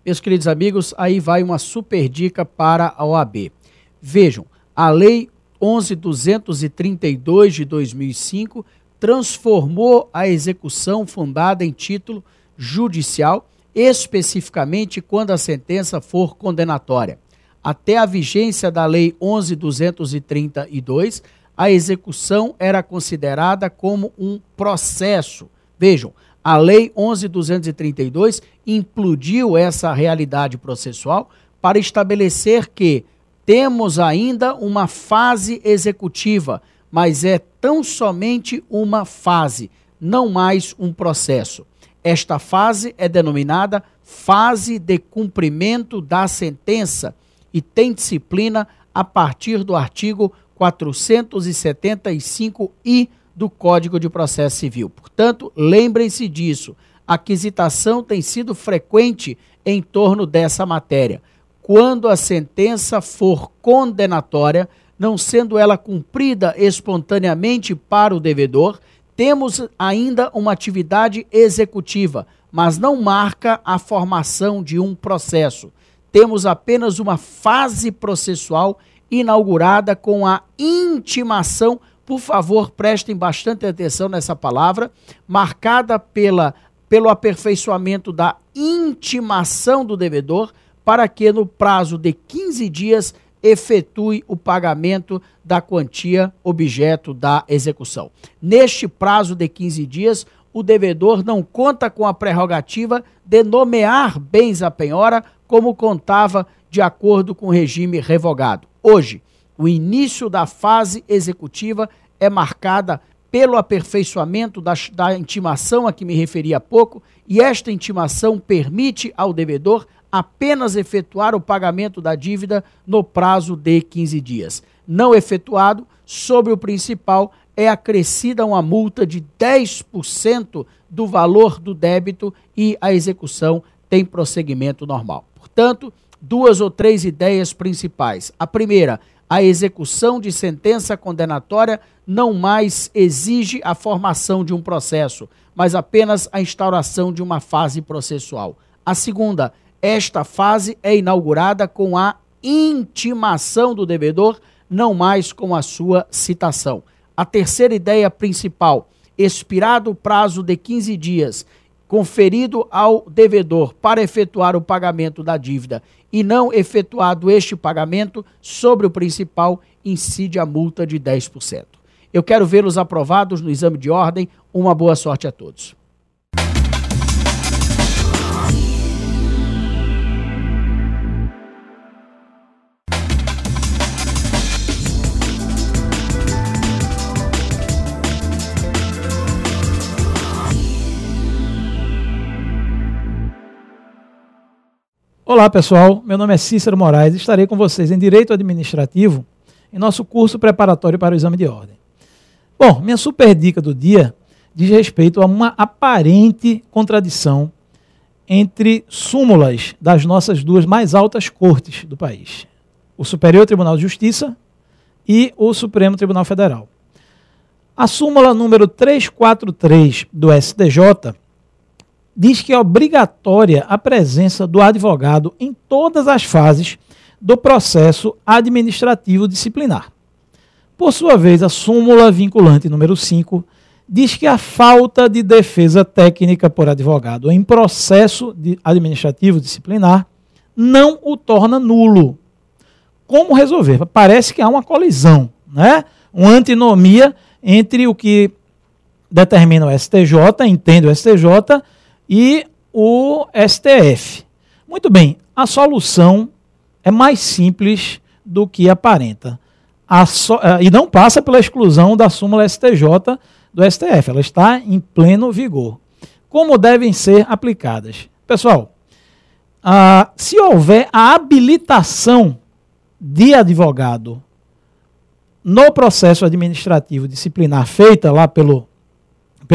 Meus queridos amigos, aí vai uma super dica para a OAB. Vejam, a Lei 11.232 de 2005 transformou a execução fundada em título judicial, especificamente quando a sentença for condenatória. Até a vigência da Lei 11.232, a execução era considerada como um processo. Vejam, a Lei 11.232 implodiu essa realidade processual para estabelecer que temos ainda uma fase executiva, mas é tão somente uma fase, não mais um processo. Esta fase é denominada fase de cumprimento da sentença e tem disciplina a partir do artigo 475-I do Código de Processo Civil. Portanto, lembrem-se disso. A aquisitação tem sido frequente em torno dessa matéria. Quando a sentença for condenatória, não sendo ela cumprida espontaneamente para o devedor, temos ainda uma atividade executiva, mas não marca a formação de um processo. Temos apenas uma fase processual inaugurada com a intimação, por favor, prestem bastante atenção nessa palavra, marcada pelo aperfeiçoamento da intimação do devedor, para que no prazo de 15 dias efetue o pagamento da quantia objeto da execução. Neste prazo de 15 dias, o devedor não conta com a prerrogativa de nomear bens à penhora, como contava de acordo com o regime revogado. Hoje, o início da fase executiva é marcada pelo aperfeiçoamento da intimação a que me referi há pouco, e esta intimação permite ao devedor apenas efetuar o pagamento da dívida no prazo de 15 dias. Não efetuado, sobre o principal, é acrescida uma multa de 10% do valor do débito e a execução tem prosseguimento normal. Portanto, 2 ou 3 ideias principais. A primeira, a execução de sentença condenatória não mais exige a formação de um processo, mas apenas a instauração de uma fase processual. A segunda, esta fase é inaugurada com a intimação do devedor, não mais com a sua citação. A terceira ideia principal, expirado o prazo de 15 dias, conferido ao devedor para efetuar o pagamento da dívida e não efetuado este pagamento, sobre o principal incide a multa de 10%. Eu quero vê-los aprovados no exame de ordem. Uma boa sorte a todos. Olá pessoal, meu nome é Cícero Moraes e estarei com vocês em Direito Administrativo em nosso curso preparatório para o exame de ordem. Bom, minha super dica do dia diz respeito a uma aparente contradição entre súmulas das nossas duas mais altas cortes do país, o Superior Tribunal de Justiça e o Supremo Tribunal Federal. A súmula número 343 do STJ diz que é obrigatória a presença do advogado em todas as fases do processo administrativo disciplinar. Por sua vez, a súmula vinculante número 5 diz que a falta de defesa técnica por advogado em processo administrativo disciplinar não o torna nulo. Como resolver? Parece que há uma colisão, né? Uma antinomia entre o que determina o STJ, entende o STJ, e o STF. Muito bem, a solução é mais simples do que aparenta. E não passa pela exclusão da súmula STJ do STF, ela está em pleno vigor. Como devem ser aplicadas? Pessoal, se houver a habilitação de advogado no processo administrativo disciplinar feita lá pelo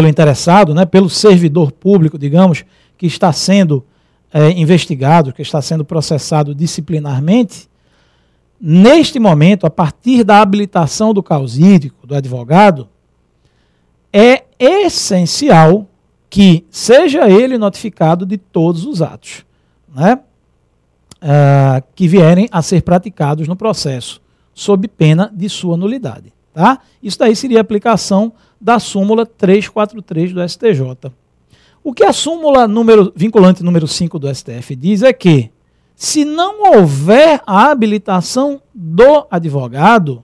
interessado, né, pelo servidor público, digamos, que está sendo investigado, que está sendo processado disciplinarmente, neste momento, a partir da habilitação do causídico, do advogado, é essencial que seja ele notificado de todos os atos, né? que vierem a ser praticados no processo, sob pena de sua nulidade. Tá? Isso daí seria a aplicação da súmula 343 do STJ. O que a súmula vinculante número 5 do STF diz é que, se não houver a habilitação do advogado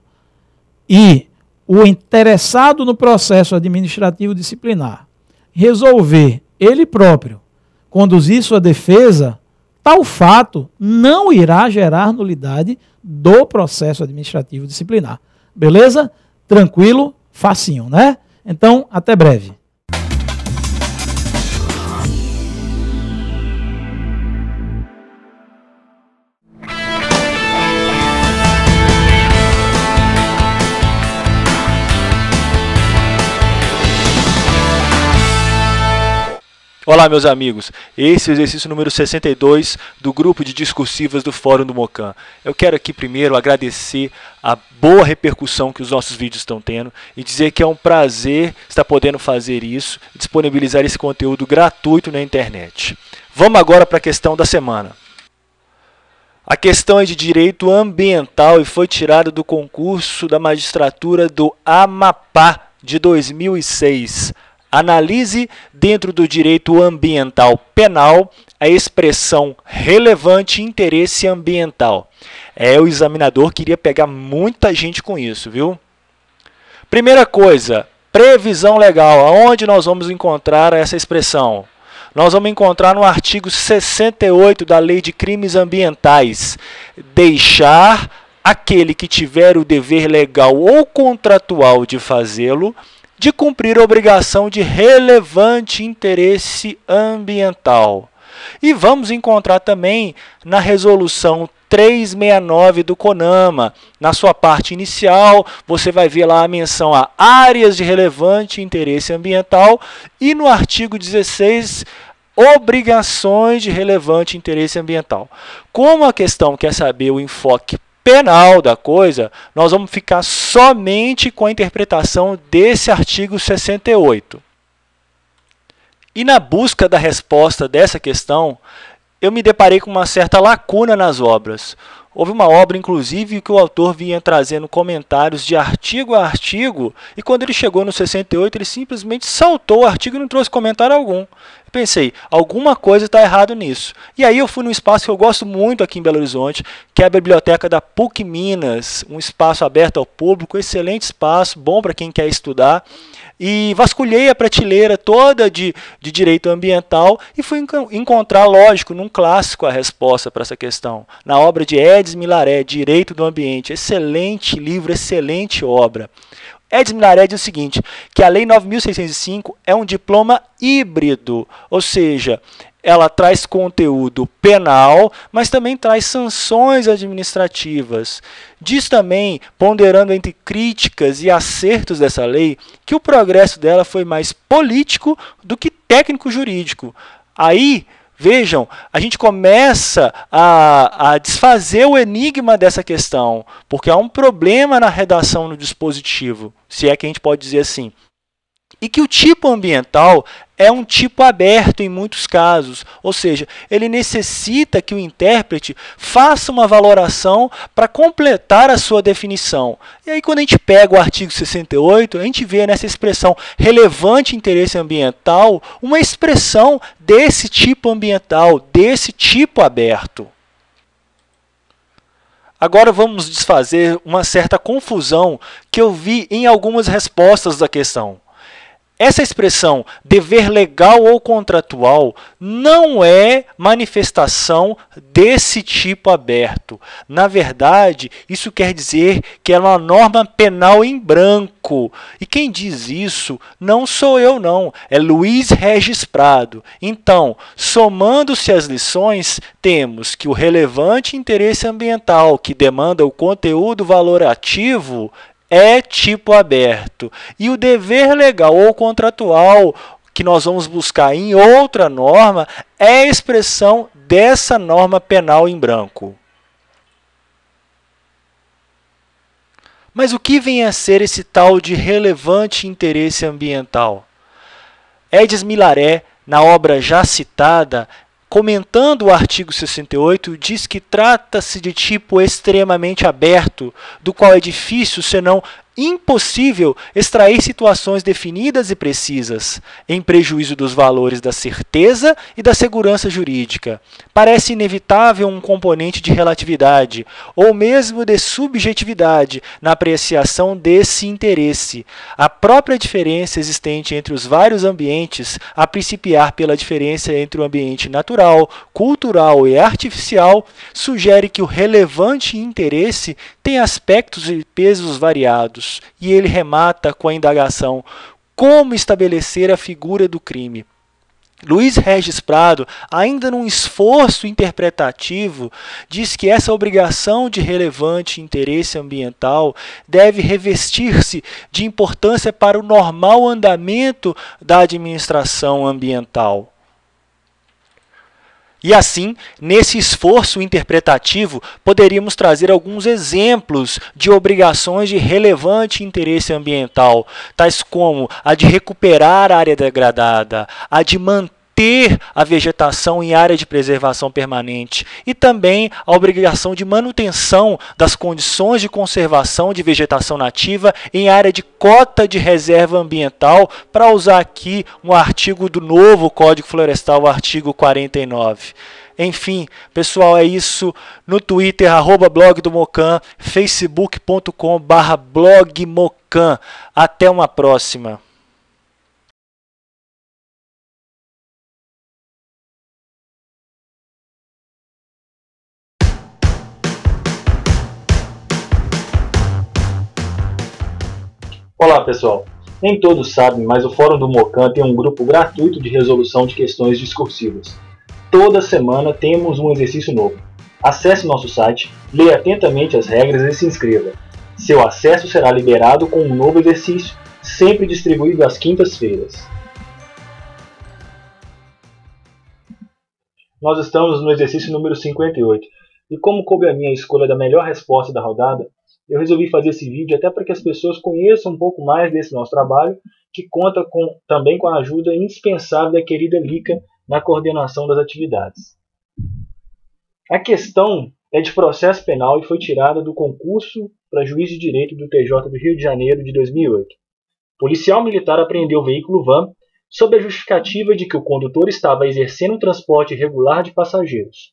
e o interessado no processo administrativo disciplinar resolver ele próprio conduzir sua defesa, tal fato não irá gerar nulidade do processo administrativo disciplinar. Beleza? Tranquilo? Facinho, né? Então, até breve. Olá, meus amigos, esse é o exercício número 62 do grupo de discursivas do Fórum do Mocan. Eu quero aqui primeiro agradecer a boa repercussão que os nossos vídeos estão tendo e dizer que é um prazer estar podendo fazer isso, disponibilizar esse conteúdo gratuito na internet. Vamos agora para a questão da semana. A questão é de direito ambiental e foi tirada do concurso da magistratura do Amapá de 2006. Analise, dentro do direito ambiental penal, a expressão relevante interesse ambiental. O examinador queria pegar muita gente com isso, viu? Primeira coisa, previsão legal. Aonde nós vamos encontrar essa expressão? Nós vamos encontrar no artigo 68 da Lei de Crimes Ambientais. Deixar aquele que tiver o dever legal ou contratual de fazê-lo, de cumprir a obrigação de relevante interesse ambiental. E vamos encontrar também na resolução 369 do CONAMA. Na sua parte inicial, você vai ver lá a menção a áreas de relevante interesse ambiental e no artigo 16, obrigações de relevante interesse ambiental. Como a questão quer saber o enfoque penal da coisa, nós vamos ficar somente com a interpretação desse artigo 68. E na busca da resposta dessa questão, eu me deparei com uma certa lacuna nas obras. Houve uma obra, inclusive, que o autor vinha trazendo comentários de artigo a artigo, e quando ele chegou no 68, ele simplesmente saltou o artigo e não trouxe comentário algum. Eu pensei, alguma coisa está errado nisso. E aí eu fui num espaço que eu gosto muito aqui em Belo Horizonte, que é a biblioteca da PUC Minas, um espaço aberto ao público, excelente espaço, bom para quem quer estudar. E vasculhei a prateleira toda de direito ambiental e fui encontrar, lógico, num clássico a resposta para essa questão. Na obra de Edis Milaré, Direito do Ambiente. Excelente livro, excelente obra. Edis Milaré diz o seguinte, que a Lei 9.605 é um diploma híbrido, ou seja, ela traz conteúdo penal, mas também traz sanções administrativas. Diz também, ponderando entre críticas e acertos dessa lei, que o progresso dela foi mais político do que técnico-jurídico. Aí, vejam, a gente começa a desfazer o enigma dessa questão, porque há um problema na redação no dispositivo, se é que a gente pode dizer assim. E que o tipo ambiental é um tipo aberto em muitos casos, ou seja, ele necessita que o intérprete faça uma valoração para completar a sua definição. E aí quando a gente pega o artigo 68, a gente vê nessa expressão relevante interesse ambiental, uma expressão desse tipo ambiental, desse tipo aberto. Agora vamos desfazer uma certa confusão que eu vi em algumas respostas da questão. Essa expressão dever legal ou contratual não é manifestação desse tipo aberto. Na verdade, isso quer dizer que é uma norma penal em branco. E quem diz isso não sou eu não, é Luiz Regis Prado. Então, somando-se as lições, temos que o relevante interesse ambiental que demanda o conteúdo valorativo é tipo aberto. E o dever legal ou contratual que nós vamos buscar em outra norma é a expressão dessa norma penal em branco. Mas o que vem a ser esse tal de relevante interesse ambiental? Edis Milaré, na obra já citada, comentando o artigo 68, diz que trata-se de tipo extremamente aberto, do qual é difícil, senão impossível, extrair situações definidas e precisas, em prejuízo dos valores da certeza e da segurança jurídica. Parece inevitável um componente de relatividade, ou mesmo de subjetividade, na apreciação desse interesse. A própria diferença existente entre os vários ambientes, a principiar pela diferença entre o ambiente natural, cultural e artificial, sugere que o relevante interesse tem aspectos e pesos variados. E ele remata com a indagação: como estabelecer a figura do crime? Luiz Regis Prado, ainda num esforço interpretativo, diz que essa obrigação de relevante interesse ambiental deve revestir-se de importância para o normal andamento da administração ambiental. E assim, nesse esforço interpretativo, poderíamos trazer alguns exemplos de obrigações de relevante interesse ambiental, tais como a de recuperar a área degradada, a de manter a vegetação em área de preservação permanente e também a obrigação de manutenção das condições de conservação de vegetação nativa em área de cota de reserva ambiental, para usar aqui um artigo do novo Código Florestal, o artigo 49. Enfim, pessoal, é isso. No Twitter, @blog do Mocan, facebook.com/blogmocan. Até uma próxima. Olá pessoal, nem todos sabem, mas o Fórum do Mocan tem um grupo gratuito de resolução de questões discursivas. Toda semana temos um exercício novo. Acesse nosso site, leia atentamente as regras e se inscreva. Seu acesso será liberado com um novo exercício, sempre distribuído às quintas-feiras. Nós estamos no exercício número 58, e como coube a minha escolha da melhor resposta da rodada, eu resolvi fazer esse vídeo até para que as pessoas conheçam um pouco mais desse nosso trabalho, que conta também com a ajuda indispensável da querida Lica na coordenação das atividades. A questão é de processo penal e foi tirada do concurso para juiz de direito do TJ do Rio de Janeiro de 2008. Policial militar apreendeu o veículo van sob a justificativa de que o condutor estava exercendo um transporte irregular de passageiros.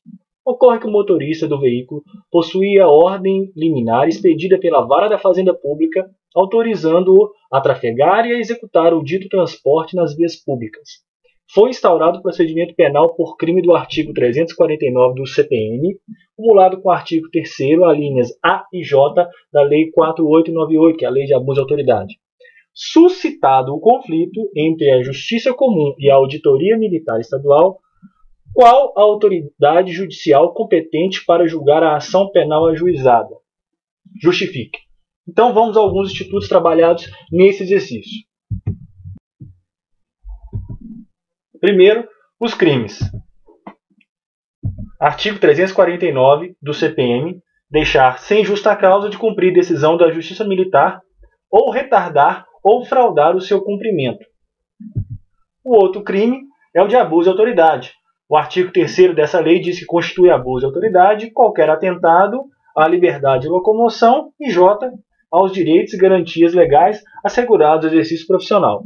Ocorre que o motorista do veículo possuía ordem liminar expedida pela Vara da Fazenda Pública, autorizando-o a trafegar e a executar o dito transporte nas vias públicas. Foi instaurado procedimento penal por crime do artigo 349 do CPM, cumulado com o artigo 3º, alíneas A e J da Lei 4898, que é a Lei de Abuso de Autoridade. Suscitado o conflito entre a Justiça Comum e a Auditoria Militar Estadual, qual a autoridade judicial competente para julgar a ação penal ajuizada? Justifique. Então vamos a alguns institutos trabalhados nesse exercício. Primeiro, os crimes. Artigo 349 do CPM, deixar sem justa causa de cumprir decisão da Justiça Militar ou retardar ou fraudar o seu cumprimento. O outro crime é o de abuso de autoridade. O artigo 3º dessa lei diz que constitui abuso de autoridade qualquer atentado à liberdade de locomoção e J, aos direitos e garantias legais assegurados ao exercício profissional.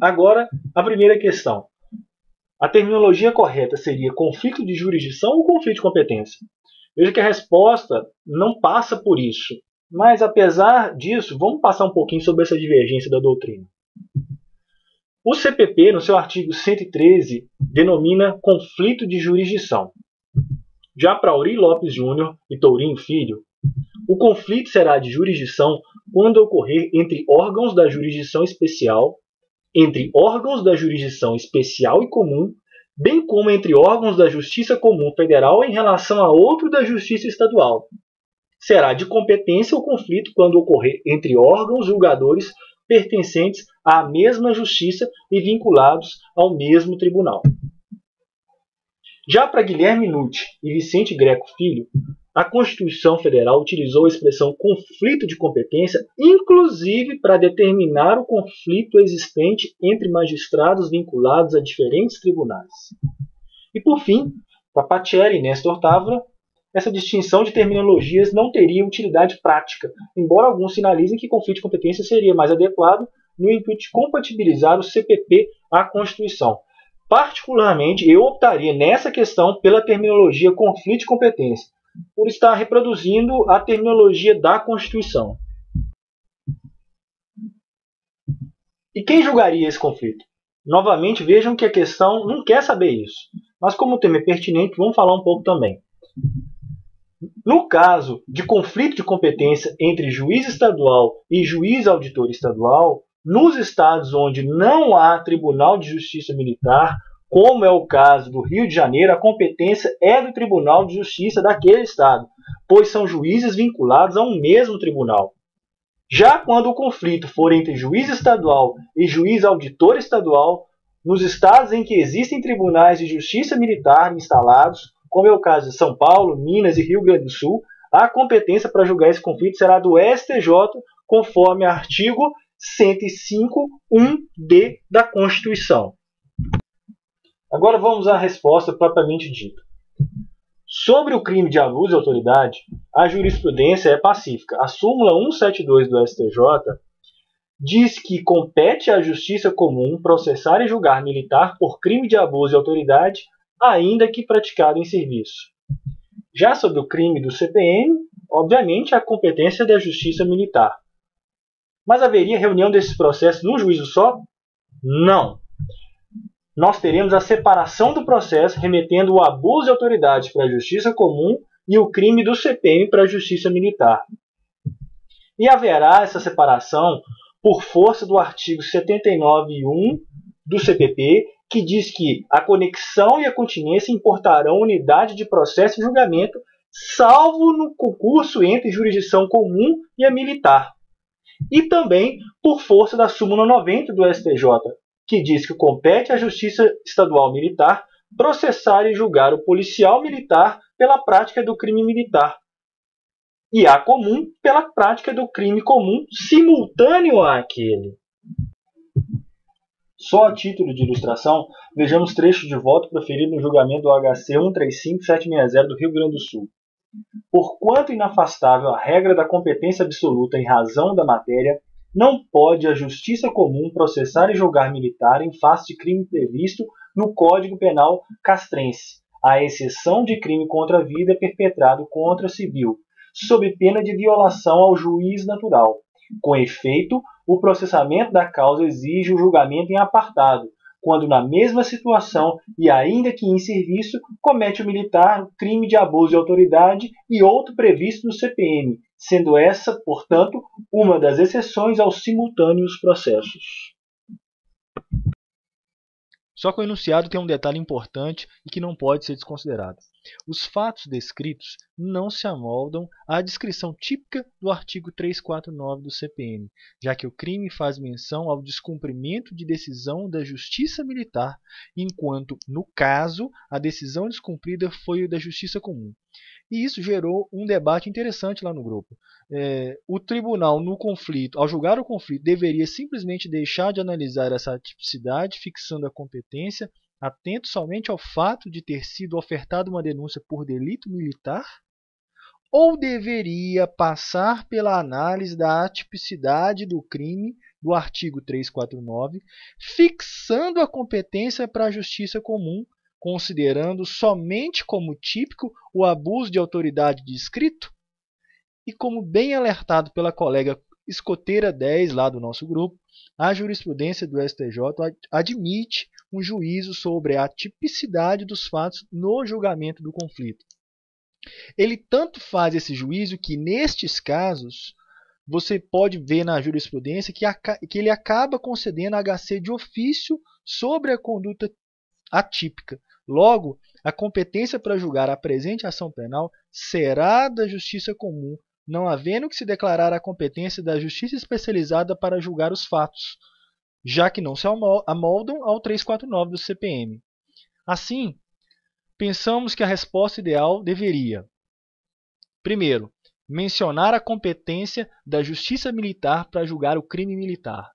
Agora, a primeira questão. A terminologia correta seria conflito de jurisdição ou conflito de competência? Veja que a resposta não passa por isso. Mas, apesar disso, vamos passar um pouquinho sobre essa divergência da doutrina. O CPP, no seu artigo 113, denomina conflito de jurisdição. Já para Auri Lopes Júnior e Tourinho Filho, o conflito será de jurisdição quando ocorrer entre órgãos da jurisdição especial, entre órgãos da jurisdição especial e comum, bem como entre órgãos da Justiça Comum Federal em relação a outro da Justiça Estadual. Será de competência o conflito quando ocorrer entre órgãos julgadores pertencentes à mesma justiça e vinculados ao mesmo tribunal. Já para Guilherme Nutti e Vicente Greco Filho, a Constituição Federal utilizou a expressão conflito de competência, inclusive para determinar o conflito existente entre magistrados vinculados a diferentes tribunais. E por fim, para Pacelli e Néstor Távora, essa distinção de terminologias não teria utilidade prática, embora alguns sinalizem que conflito de competência seria mais adequado no intuito de compatibilizar o CPP à Constituição. Particularmente, eu optaria nessa questão pela terminologia conflito de competência, por estar reproduzindo a terminologia da Constituição. E quem julgaria esse conflito? Novamente, vejam que a questão não quer saber isso, mas como o tema é pertinente, vamos falar um pouco também. No caso de conflito de competência entre juiz estadual e juiz auditor estadual, nos estados onde não há Tribunal de Justiça Militar, como é o caso do Rio de Janeiro, a competência é do Tribunal de Justiça daquele estado, pois são juízes vinculados a um mesmo tribunal. Já quando o conflito for entre juiz estadual e juiz auditor estadual, nos estados em que existem tribunais de justiça militar instalados, como é o caso de São Paulo, Minas e Rio Grande do Sul, a competência para julgar esse conflito será do STJ, conforme artigo 105.1d da Constituição. Agora vamos à resposta propriamente dita. Sobre o crime de abuso de autoridade, a jurisprudência é pacífica. A súmula 172 do STJ diz que compete à justiça comum processar e julgar militar por crime de abuso de autoridade, ainda que praticado em serviço. Já sobre o crime do CPM, obviamente a competência é da justiça militar. Mas haveria reunião desses processos num juízo só? Não. Nós teremos a separação do processo, remetendo o abuso de autoridade para a justiça comum e o crime do CPM para a justiça militar. E haverá essa separação por força do artigo 79.1 do CPP, que diz que a conexão e a continência importarão unidade de processo e julgamento, salvo no concurso entre jurisdição comum e a militar. E também por força da súmula 90 do STJ, que diz que compete à Justiça Estadual Militar processar e julgar o policial militar pela prática do crime militar, e a comum pela prática do crime comum simultâneo àquele. Só a título de ilustração, vejamos trechos de voto proferido no julgamento do HC 135760 do Rio Grande do Sul. Porquanto inafastável a regra da competência absoluta em razão da matéria, não pode a justiça comum processar e julgar militar em face de crime previsto no Código Penal castrense, à exceção de crime contra a vida perpetrado contra civil, sob pena de violação ao juiz natural. Com efeito, o processamento da causa exige o julgamento em apartado, quando na mesma situação e ainda que em serviço, comete o militar o crime de abuso de autoridade e outro previsto no CPM, sendo essa, portanto, uma das exceções aos simultâneos processos. Só que o enunciado tem um detalhe importante e que não pode ser desconsiderado. Os fatos descritos não se amoldam à descrição típica do artigo 349 do CPM, já que o crime faz menção ao descumprimento de decisão da Justiça Militar, enquanto, no caso, a decisão descumprida foi da Justiça Comum. E isso gerou um debate interessante lá no grupo. O tribunal, no conflito, ao julgar o conflito, deveria simplesmente deixar de analisar essa tipicidade, fixando a competência, atento somente ao fato de ter sido ofertada uma denúncia por delito militar? Ou deveria passar pela análise da atipicidade do crime do artigo 349, fixando a competência para a justiça comum, considerando somente como típico o abuso de autoridade descrito? E como bem alertado pela colega Escoteira 10 lá do nosso grupo, a jurisprudência do STJ admite um juízo sobre a tipicidade dos fatos no julgamento do conflito. Ele tanto faz esse juízo que, nestes casos, você pode ver na jurisprudência que ele acaba concedendo HC de ofício sobre a conduta atípica. Logo, a competência para julgar a presente ação penal será da Justiça Comum, não havendo que se declarar a competência da Justiça Especializada para julgar os fatos, já que não se amoldam ao 349 do CPM. Assim, pensamos que a resposta ideal deveria Primeiro, mencionar a competência da Justiça Militar para julgar o crime militar.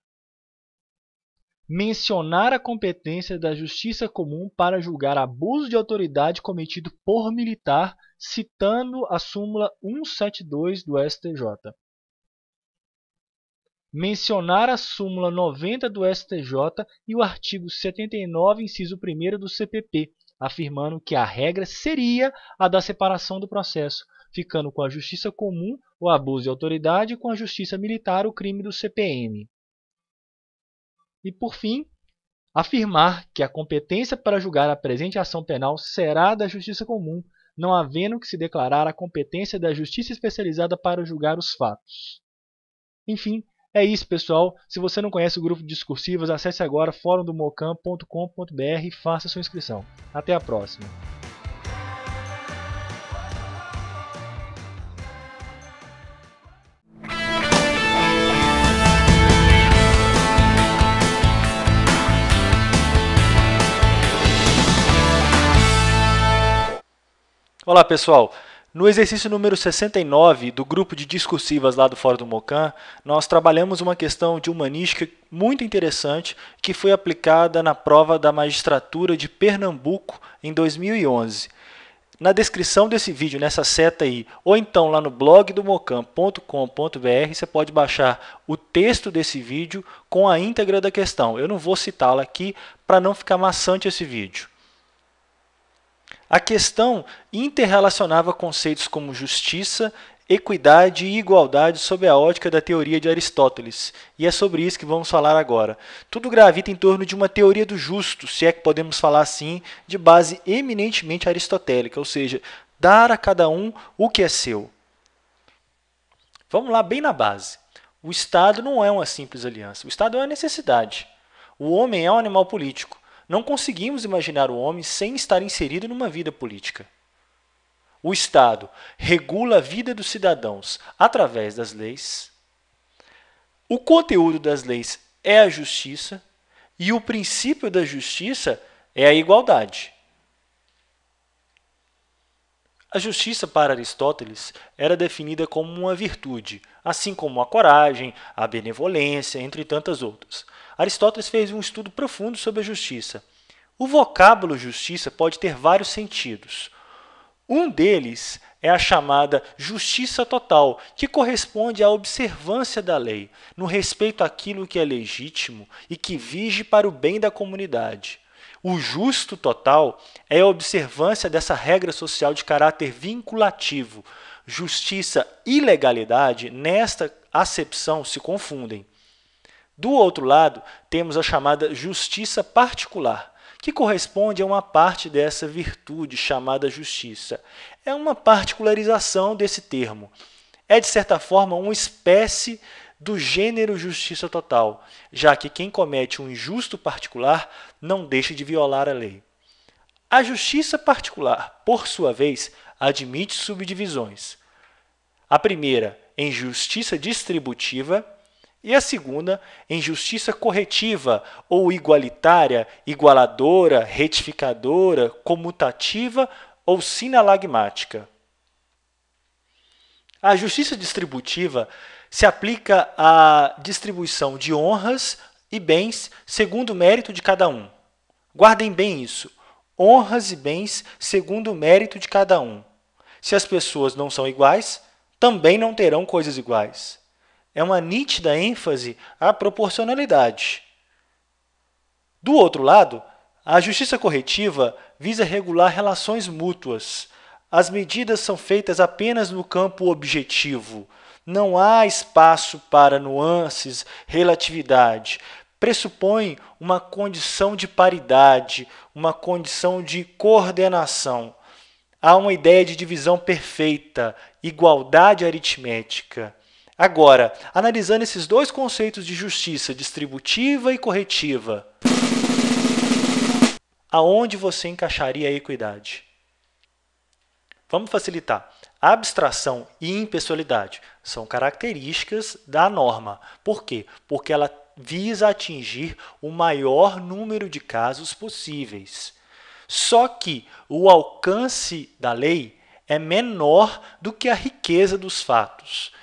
Mencionar a competência da Justiça Comum para julgar abuso de autoridade cometido por militar, citando a súmula 172 do STJ. Mencionar a súmula 90 do STJ e o artigo 79, inciso 1º do CPP, afirmando que a regra seria a da separação do processo, ficando com a Justiça Comum o abuso de autoridade e com a Justiça Militar o crime do CPM. E, por fim, afirmar que a competência para julgar a presente ação penal será da Justiça Comum, não havendo que se declarar a competência da Justiça Especializada para julgar os fatos. Enfim, é isso, pessoal. Se você não conhece o grupo de discursivas, acesse agora forumdomocam.com.br e faça sua inscrição. Até a próxima! Olá, pessoal! No exercício número 69 do grupo de discursivas lá do Fórum do Mocam, nós trabalhamos uma questão de humanística muito interessante que foi aplicada na prova da magistratura de Pernambuco em 2011. Na descrição desse vídeo, nessa seta aí, ou então lá no blog do mocam.com.br, você pode baixar o texto desse vídeo com a íntegra da questão. Eu não vou citá-la aqui para não ficar maçante esse vídeo. A questão interrelacionava conceitos como justiça, equidade e igualdade sob a ótica da teoria de Aristóteles. E é sobre isso que vamos falar agora. Tudo gravita em torno de uma teoria do justo, se é que podemos falar assim, de base eminentemente aristotélica, ou seja, dar a cada um o que é seu. Vamos lá, bem na base. O Estado não é uma simples aliança. O Estado é uma necessidade. O homem é um animal político. Não conseguimos imaginar o homem sem estar inserido numa vida política. O Estado regula a vida dos cidadãos através das leis. O conteúdo das leis é a justiça e o princípio da justiça é a igualdade. A justiça para Aristóteles era definida como uma virtude, assim como a coragem, a benevolência, entre tantas outras. Aristóteles fez um estudo profundo sobre a justiça. O vocábulo justiça pode ter vários sentidos. Um deles é a chamada justiça total, que corresponde à observância da lei, no respeito àquilo que é legítimo e que vige para o bem da comunidade. O justo total é a observância dessa regra social de caráter vinculativo. Justiça e legalidade, nesta acepção, se confundem. Do outro lado, temos a chamada justiça particular, que corresponde a uma parte dessa virtude chamada justiça. É uma particularização desse termo. É, de certa forma, uma espécie do gênero justiça total, já que quem comete um injusto particular não deixa de violar a lei. A justiça particular, por sua vez, admite subdivisões. A primeira em justiça distributiva e a segunda em justiça corretiva ou igualitária, igualadora, retificadora, comutativa ou sinalagmática. A justiça distributiva se aplica à distribuição de honras e bens segundo o mérito de cada um. Guardem bem isso. Honras e bens segundo o mérito de cada um. Se as pessoas não são iguais, também não terão coisas iguais. É uma nítida ênfase à proporcionalidade. Do outro lado, a justiça corretiva visa regular relações mútuas. As medidas são feitas apenas no campo objetivo. Não há espaço para nuances, relatividade. Pressupõe uma condição de paridade, uma condição de coordenação. Há uma ideia de divisão perfeita, igualdade aritmética. Agora, analisando esses dois conceitos de justiça distributiva e corretiva, aonde você encaixaria a equidade? Vamos facilitar. Abstração e impessoalidade são características da norma. Por quê? Porque ela visa atingir o maior número de casos possíveis. Só que o alcance da lei é menor do que a riqueza dos fatos.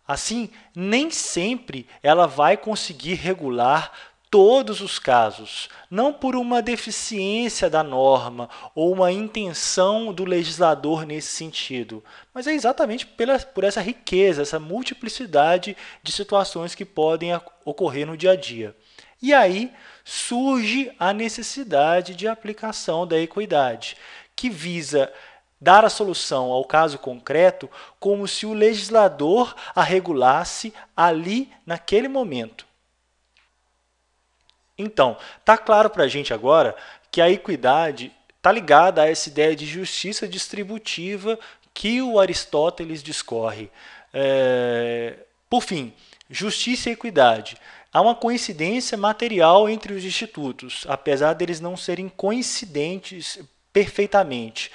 Assim, nem sempre ela vai conseguir regular todos os casos, não por uma deficiência da norma ou uma intenção do legislador nesse sentido, mas é exatamente por essa riqueza, essa multiplicidade de situações que podem ocorrer no dia a dia. E aí surge a necessidade de aplicação da equidade, que visa dar a solução ao caso concreto como se o legislador a regulasse ali, naquele momento. Então, está claro para a gente agora que a equidade está ligada a essa ideia de justiça distributiva que o Aristóteles discorre. Por fim, justiça e equidade. Há uma coincidência material entre os institutos, apesar deles não serem coincidentes perfeitamente.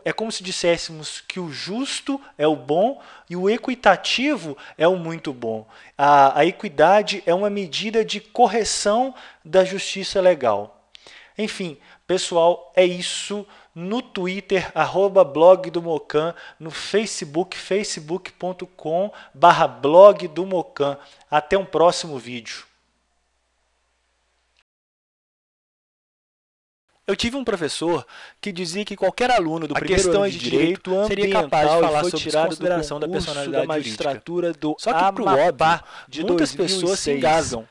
É como se disséssemos que o justo é o bom e o equitativo é o muito bom. A equidade é uma medida de correção da justiça legal. Enfim, pessoal, é isso. No Twitter, @blog do Mocan, no Facebook, facebook.com/blog do Mocan. Até um próximo vídeo. Eu tive um professor que dizia que qualquer aluno do primeiro ano de direito seria capaz de falar sobre desconsideração da personalidade da magistratura do Amapá. Muitas pessoas se engasgam.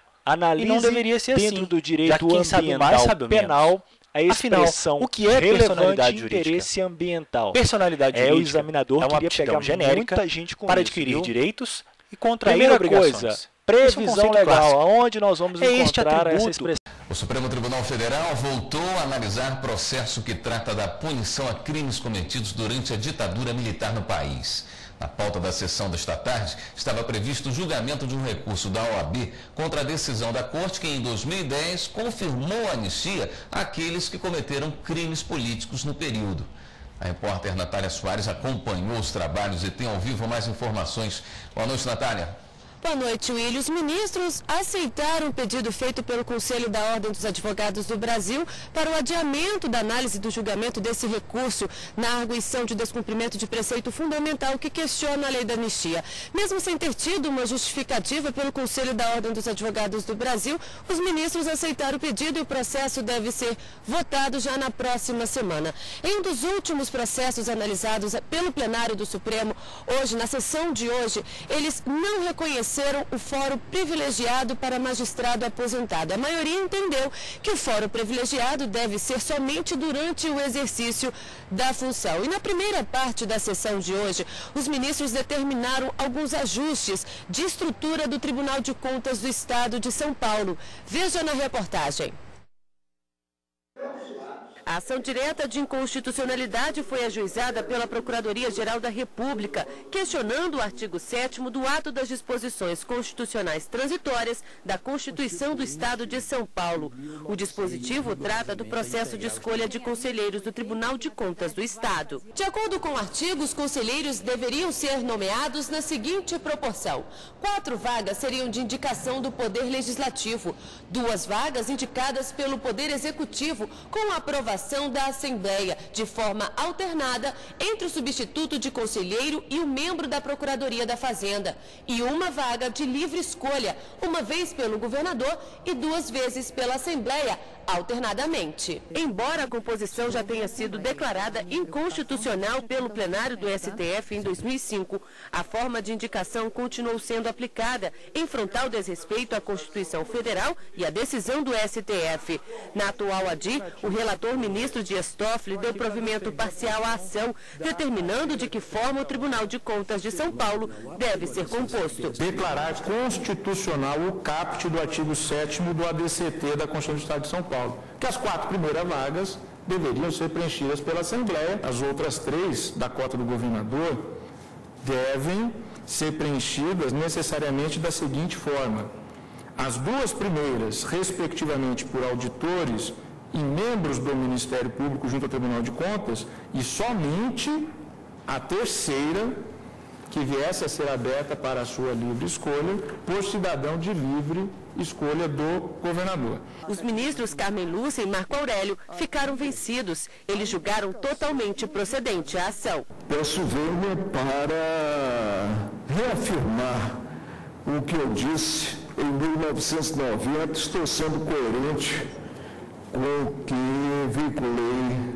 E não deveria ser assim. Dentro do direito ambiental penal, a expressão o que é personalidade jurídica? Interesse ambiental. Personalidade jurídica o examinador queria pegar genérica para adquirir direitos e contrair obrigações. Previsão legal, aonde nós vamos encontrar essa expressão? O Supremo Tribunal Federal voltou a analisar processo que trata da punição a crimes cometidos durante a ditadura militar no país. Na pauta da sessão desta tarde, estava previsto o julgamento de um recurso da OAB contra a decisão da Corte que, em 2010, confirmou a anistia àqueles que cometeram crimes políticos no período. A repórter Natália Soares acompanhou os trabalhos e tem ao vivo mais informações. Boa noite, Natália. Boa noite, William. Os ministros aceitaram o pedido feito pelo Conselho da Ordem dos Advogados do Brasil para o adiamento da análise do julgamento desse recurso na arguição de descumprimento de preceito fundamental que questiona a lei da anistia. Mesmo sem ter tido uma justificativa pelo Conselho da Ordem dos Advogados do Brasil, os ministros aceitaram o pedido e o processo deve ser votado já na próxima semana. Em um dos últimos processos analisados pelo plenário do Supremo, hoje, na sessão de hoje, eles não reconheceram o fórum privilegiado para magistrado aposentado. A maioria entendeu que o fórum privilegiado deve ser somente durante o exercício da função. E na primeira parte da sessão de hoje, os ministros determinaram alguns ajustes de estrutura do Tribunal de Contas do Estado de São Paulo. Veja na reportagem. A ação direta de inconstitucionalidade foi ajuizada pela Procuradoria-Geral da República, questionando o artigo 7º do ato das disposições constitucionais transitórias da Constituição do Estado de São Paulo. O dispositivo trata do processo de escolha de conselheiros do Tribunal de Contas do Estado. De acordo com o artigo, os conselheiros deveriam ser nomeados na seguinte proporção: 4 vagas seriam de indicação do Poder Legislativo, 2 vagas indicadas pelo Poder Executivo, com a aprovação da Assembleia, de forma alternada entre o substituto de conselheiro e o membro da Procuradoria da Fazenda, e 1 vaga de livre escolha, 1 vez pelo governador e 2 vezes pela Assembleia, alternadamente. Embora a composição já tenha sido declarada inconstitucional pelo plenário do STF em 2005, a forma de indicação continuou sendo aplicada em frontal desrespeito à Constituição Federal e à decisão do STF. Na atual ADI, o relator ministro Dias Toffoli deu provimento parcial à ação, determinando de que forma o Tribunal de Contas de São Paulo deve ser composto. Declarar constitucional o caput do artigo 7º do ADCT da Constituição do Estado de São Paulo, que as 4 primeiras vagas deveriam ser preenchidas pela Assembleia, as outras 3 da cota do governador devem ser preenchidas necessariamente da seguinte forma: as 2 primeiras, respectivamente, por auditores e membros do Ministério Público junto ao Tribunal de Contas, e somente a terceira, que viesse a ser aberta para a sua livre escolha por cidadão de livre escolha do governador. Os ministros Carmen Lúcia e Marco Aurélio ficaram vencidos. Eles julgaram totalmente procedente a ação. Peço vênia para reafirmar o que eu disse em 1990, estou sendo coerente com o que veiculei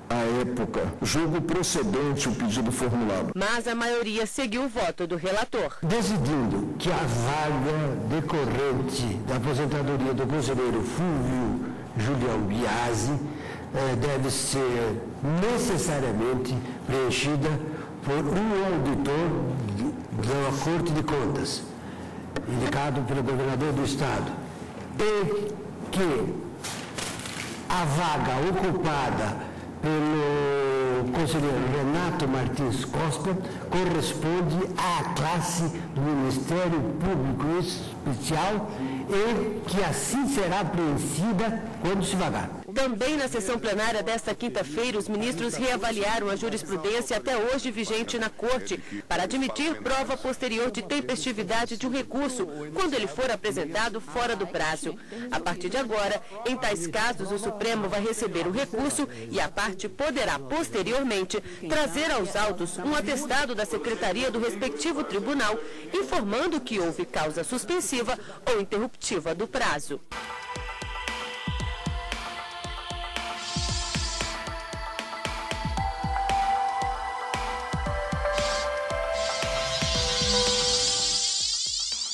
à época. Julgo procedente o pedido formulado. Mas a maioria seguiu o voto do relator. Decidindo que a vaga decorrente da aposentadoria do conselheiro Fulvio Julião Biasi deve ser necessariamente preenchida por um auditor da Corte de Contas, indicado pelo governador do Estado, e que a vaga ocupada pelo conselheiro Renato Martins Costa corresponde à classe do Ministério Público Especial e que assim será preenchida quando se vagar. Também na sessão plenária desta quinta-feira, os ministros reavaliaram a jurisprudência até hoje vigente na Corte para admitir prova posterior de tempestividade de um recurso quando ele for apresentado fora do prazo. A partir de agora, em tais casos, o Supremo vai receber o recurso e a parte poderá posteriormente trazer aos autos um atestado da Secretaria do respectivo tribunal informando que houve causa suspensiva ou interruptiva do prazo.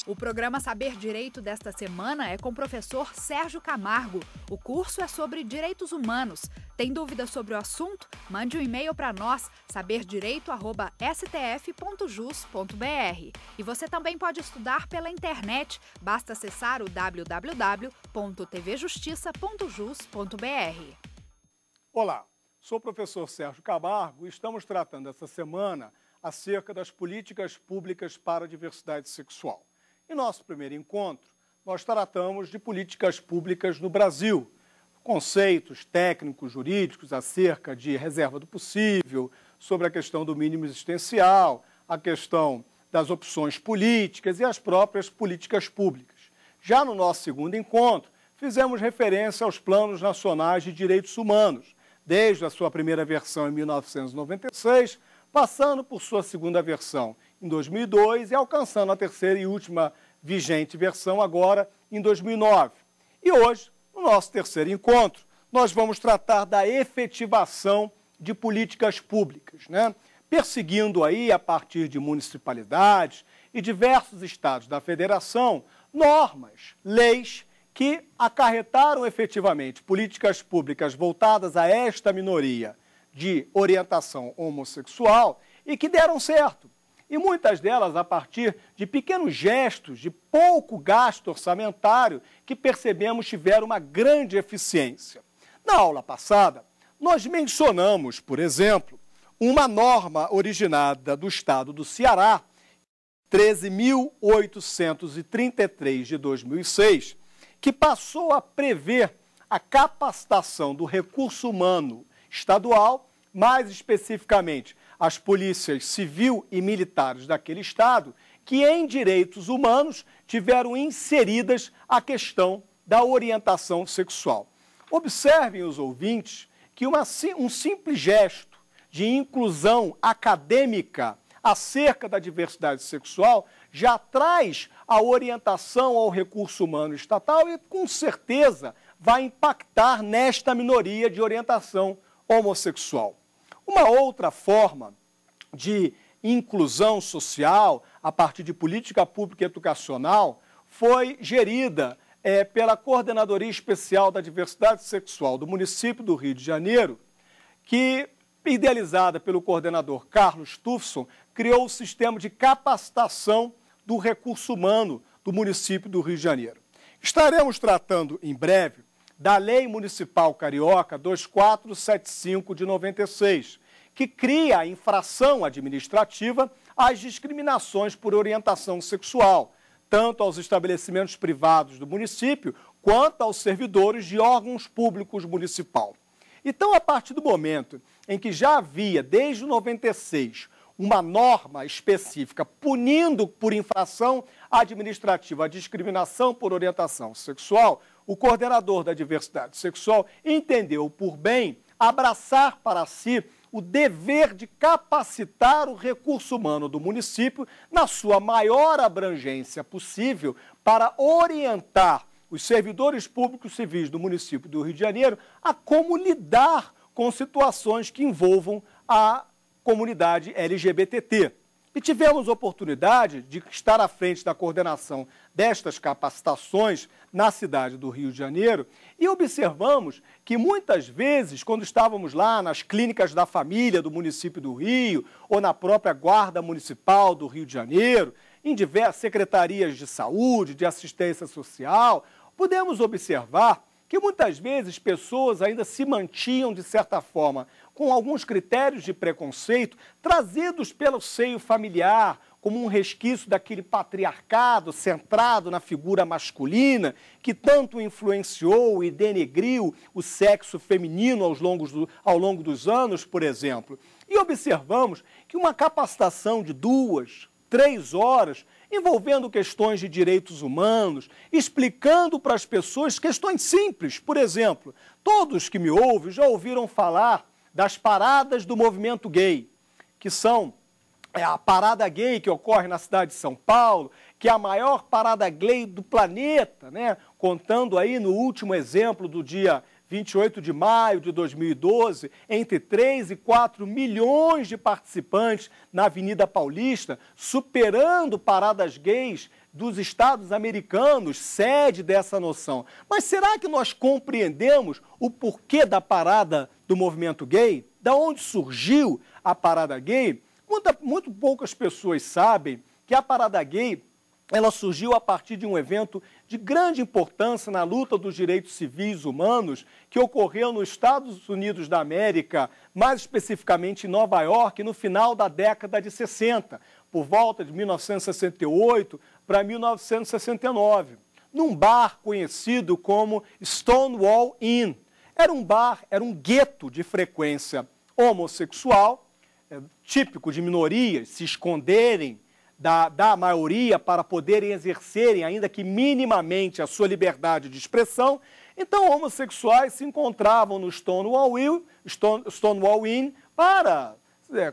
O programa Saber Direito desta semana é com o professor Sérgio Camargo. O curso é sobre direitos humanos. Tem dúvidas sobre o assunto? Mande um e-mail para nós, saberdireito@stf.jus.br. E você também pode estudar pela internet. Basta acessar o www.tvjustiça.jus.br. Olá, sou o professor Sérgio Camargo e estamos tratando essa semana acerca das políticas públicas para a diversidade sexual. Em nosso primeiro encontro, nós tratamos de políticas públicas no Brasil, conceitos técnicos, jurídicos acerca de reserva do possível, sobre a questão do mínimo existencial, a questão das opções políticas e as próprias políticas públicas. Já no nosso segundo encontro, fizemos referência aos planos nacionais de direitos humanos, desde a sua primeira versão em 1996, passando por sua segunda versão em 2002 e alcançando a terceira e última vigente versão agora em 2009. E hoje, no nosso terceiro encontro, nós vamos tratar da efetivação de políticas públicas, perseguindo aí, a partir de municipalidades e diversos estados da federação, normas, leis que acarretaram efetivamente políticas públicas voltadas a esta minoria de orientação homossexual e que deram certo. E muitas delas a partir de pequenos gestos, de pouco gasto orçamentário, que percebemos tiveram uma grande eficiência. Na aula passada, nós mencionamos, por exemplo, uma norma originada do estado do Ceará, 13.833 de 2006, que passou a prever a capacitação do recurso humano estadual, mais especificamente as polícias civil e militares daquele estado, que em direitos humanos tiveram inseridas a questão da orientação sexual. Observem os ouvintes que um simples gesto de inclusão acadêmica acerca da diversidade sexual já traz a orientação ao recurso humano estatal e, com certeza, vai impactar nesta minoria de orientação homossexual. Uma outra forma de inclusão social, a partir de política pública educacional, foi gerida pela Coordenadoria Especial da Diversidade Sexual do município do Rio de Janeiro, que, idealizada pelo coordenador Carlos Tufson, criou o sistema de capacitação do recurso humano do município do Rio de Janeiro. Estaremos tratando em breve da Lei Municipal Carioca 2475 de 96, que cria a infração administrativa às discriminações por orientação sexual, tanto aos estabelecimentos privados do município quanto aos servidores de órgãos públicos municipal. Então, a partir do momento em que já havia, desde 96, uma norma específica punindo por infração administrativa a discriminação por orientação sexual, o coordenador da diversidade sexual entendeu por bem abraçar para si o dever de capacitar o recurso humano do município na sua maior abrangência possível para orientar os servidores públicos civis do município do Rio de Janeiro a como lidar com situações que envolvam a comunidade LGBT. E tivemos oportunidade de estar à frente da coordenação destas capacitações na cidade do Rio de Janeiro e observamos que muitas vezes, quando estávamos lá nas clínicas da família do município do Rio ou na própria Guarda Municipal do Rio de Janeiro, em diversas secretarias de saúde, de assistência social, pudemos observar que muitas vezes pessoas ainda se mantinham, de certa forma, com alguns critérios de preconceito trazidos pelo seio familiar, como um resquício daquele patriarcado centrado na figura masculina, que tanto influenciou e denegriu o sexo feminino ao longo dos anos, por exemplo. E observamos que uma capacitação de 2, 3 horas, envolvendo questões de direitos humanos, explicando para as pessoas questões simples. Por exemplo, todos que me ouvem já ouviram falar das paradas do movimento gay, que são a parada gay que ocorre na cidade de São Paulo, que é a maior parada gay do planeta, né? Contando aí no último exemplo do dia 28 de maio de 2012, entre 3 e 4 milhões de participantes na Avenida Paulista, superando paradas gays dos estados americanos, sede dessa noção. Mas será que nós compreendemos o porquê da parada do movimento gay? Da onde surgiu a parada gay? Muito poucas pessoas sabem que a parada gay ela surgiu a partir de um evento de grande importância na luta dos direitos civis humanos que ocorreu nos Estados Unidos da América, mais especificamente em Nova York, no final da década de 60, por volta de 1968 para 1969, num bar conhecido como Stonewall Inn. Era um bar, era um gueto de frequência homossexual, típico de minorias se esconderem da maioria para poderem exercerem, ainda que minimamente, a sua liberdade de expressão. Então, homossexuais se encontravam no Stonewall Inn para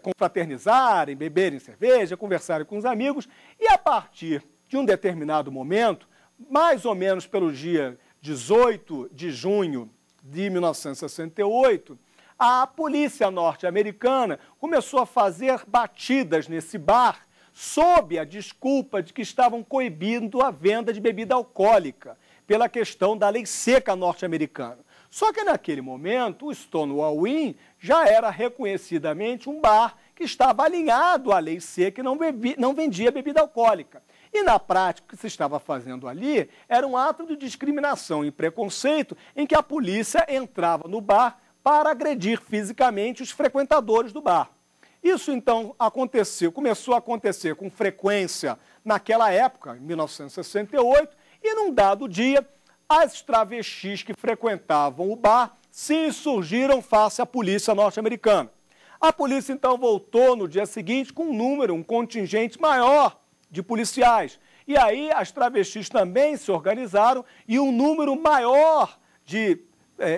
confraternizarem, beberem cerveja, conversarem com os amigos. E a partir de um determinado momento, mais ou menos pelo dia 18 de junho de 1968, a polícia norte-americana começou a fazer batidas nesse bar sob a desculpa de que estavam coibindo a venda de bebida alcoólica, pela questão da lei seca norte-americana. Só que naquele momento, o Stonewall Inn já era reconhecidamente um bar que estava alinhado à lei seca e não vendia bebida alcoólica. E na prática, o que se estava fazendo ali era um ato de discriminação e preconceito em que a polícia entrava no bar para agredir fisicamente os frequentadores do bar. Isso, então, começou a acontecer com frequência naquela época, em 1968, e num dado dia, as travestis que frequentavam o bar se insurgiram face à polícia norte-americana. A polícia, então, voltou no dia seguinte com um contingente maior de policiais. E aí as travestis também se organizaram e um número maior de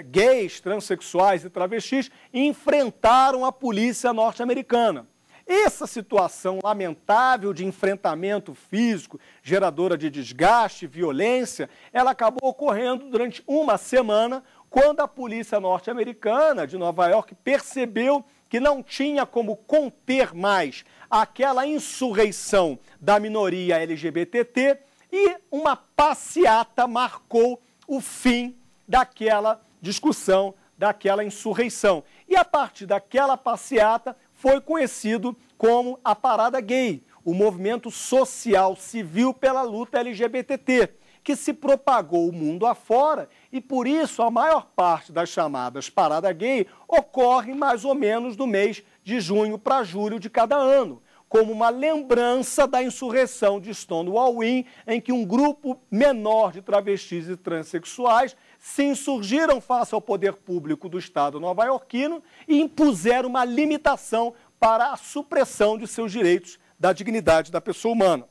gays, transexuais e travestis enfrentaram a polícia norte-americana. Essa situação lamentável de enfrentamento físico, geradora de desgaste, violência, ela acabou ocorrendo durante uma semana, quando a polícia norte-americana de Nova York percebeu que não tinha como conter mais aquela insurreição da minoria LGBT e uma passeata marcou o fim daquela discussão, daquela insurreição. E a partir daquela passeata foi conhecido como a Parada Gay, o movimento social civil pela luta LGBT, que se propagou o mundo afora e por isso a maior parte das chamadas Parada Gay ocorre mais ou menos no mês de junho para julho de cada ano, como uma lembrança da insurreição de Stonewall Inn, em que um grupo menor de travestis e transexuais se insurgiram face ao poder público do Estado nova-iorquino e impuseram uma limitação para a supressão de seus direitos da dignidade da pessoa humana.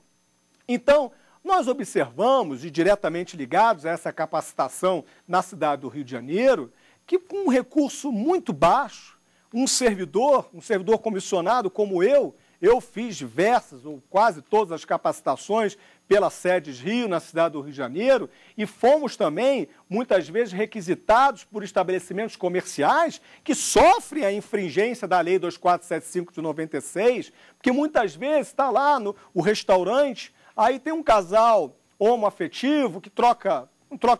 Então, nós observamos, e diretamente ligados a essa capacitação na cidade do Rio de Janeiro, que com um recurso muito baixo, um servidor comissionado como eu fiz diversas ou quase todas as capacitações pela Sedes Rio, na cidade do Rio de Janeiro, e fomos também, muitas vezes, requisitados por estabelecimentos comerciais que sofrem a infringência da Lei 2475 de 96, porque muitas vezes está lá o restaurante, aí tem um casal homoafetivo que troca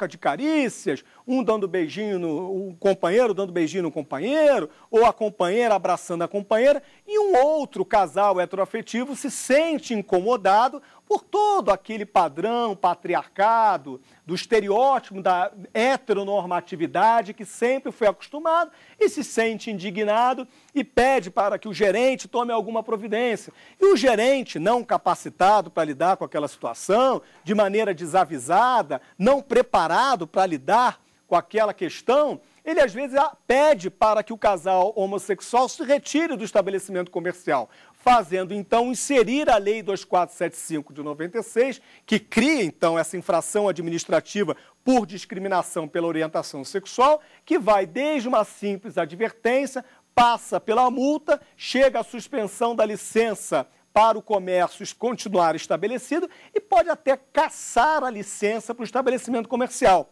de carícias, um dando beijinho no companheiro, dando beijinho no companheiro, ou a companheira abraçando a companheira, e um outro casal heteroafetivo se sente incomodado por todo aquele padrão patriarcado, do estereótipo da heteronormatividade que sempre foi acostumado e se sente indignado e pede para que o gerente tome alguma providência. E o gerente, não capacitado para lidar com aquela situação, de maneira desavisada, não preparado para lidar com aquela questão, ele às vezes pede para que o casal homossexual se retire do estabelecimento comercial, fazendo então inserir a Lei 2475 de 96, que cria então essa infração administrativa por discriminação pela orientação sexual, que vai desde uma simples advertência, passa pela multa, chega à suspensão da licença para o comércio continuar estabelecido e pode até cassar a licença para o estabelecimento comercial.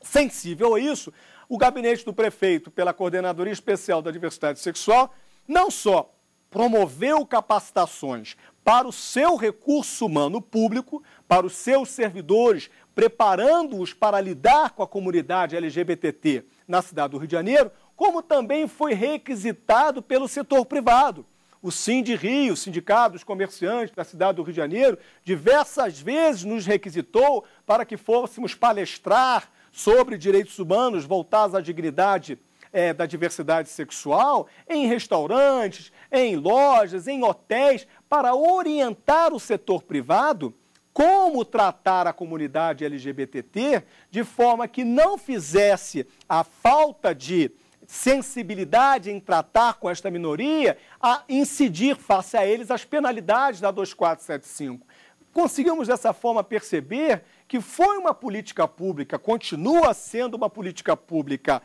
Sensível a isso, o gabinete do prefeito, pela Coordenadoria Especial da Diversidade Sexual, não só promoveu capacitações para o seu recurso humano público, para os seus servidores, preparando-os para lidar com a comunidade LGBTT na cidade do Rio de Janeiro, como também foi requisitado pelo setor privado. O Sindrio, o Sindicato dos Comerciantes da cidade do Rio de Janeiro, diversas vezes nos requisitou para que fôssemos palestrar sobre direitos humanos voltados à dignidade da diversidade sexual, em restaurantes, em lojas, em hotéis, para orientar o setor privado como tratar a comunidade LGBTT de forma que não fizesse a falta de sensibilidade em tratar com esta minoria a incidir face a eles as penalidades da 2475. Conseguimos dessa forma perceber que foi uma política pública, continua sendo uma política pública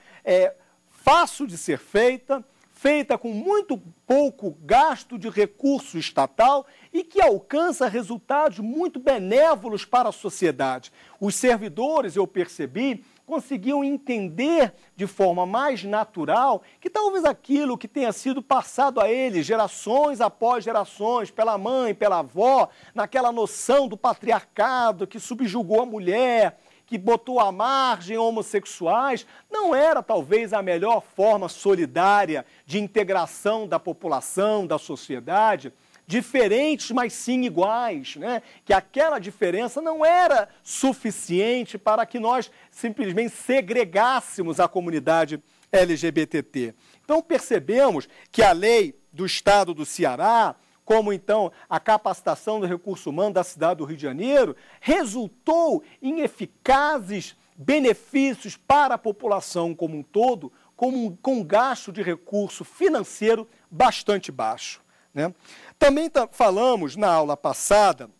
fácil de ser feita, feita com muito pouco gasto de recurso estatal e que alcança resultados muito benévolos para a sociedade. Os servidores, eu percebi, conseguiam entender de forma mais natural que talvez aquilo que tenha sido passado a eles, gerações após gerações, pela mãe, pela avó, naquela noção do patriarcado que subjugou a mulher, que botou à margem homossexuais, não era talvez a melhor forma solidária de integração da população, da sociedade, diferentes, mas sim iguais, né? Que aquela diferença não era suficiente para que nós simplesmente segregássemos a comunidade LGBTT. Então percebemos que a lei do Estado do Ceará, como então a capacitação do recurso humano da cidade do Rio de Janeiro, resultou em eficazes benefícios para a população como um todo, com gasto de recurso financeiro bastante baixo, né? Também falamos na aula passada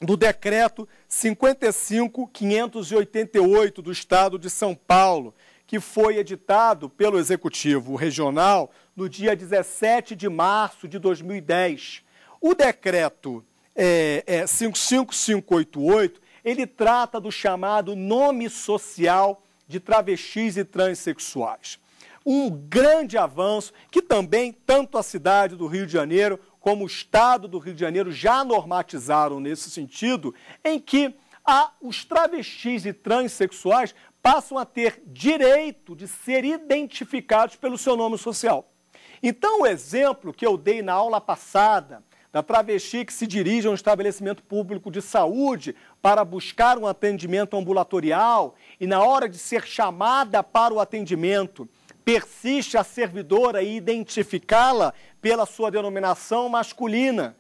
do decreto 55.588 do Estado de São Paulo, que foi editado pelo Executivo Regional no dia 17 de março de 2010. O decreto 55588, ele trata do chamado nome social de travestis e transexuais. Um grande avanço que também tanto a cidade do Rio de Janeiro como o Estado do Rio de Janeiro já normatizaram nesse sentido, em que os travestis e transexuais passam a ter direito de ser identificados pelo seu nome social. Então, o exemplo que eu dei na aula passada, da travesti que se dirige a um estabelecimento público de saúde para buscar um atendimento ambulatorial e, na hora de ser chamada para o atendimento, persiste a servidora em identificá-la pela sua denominação masculina,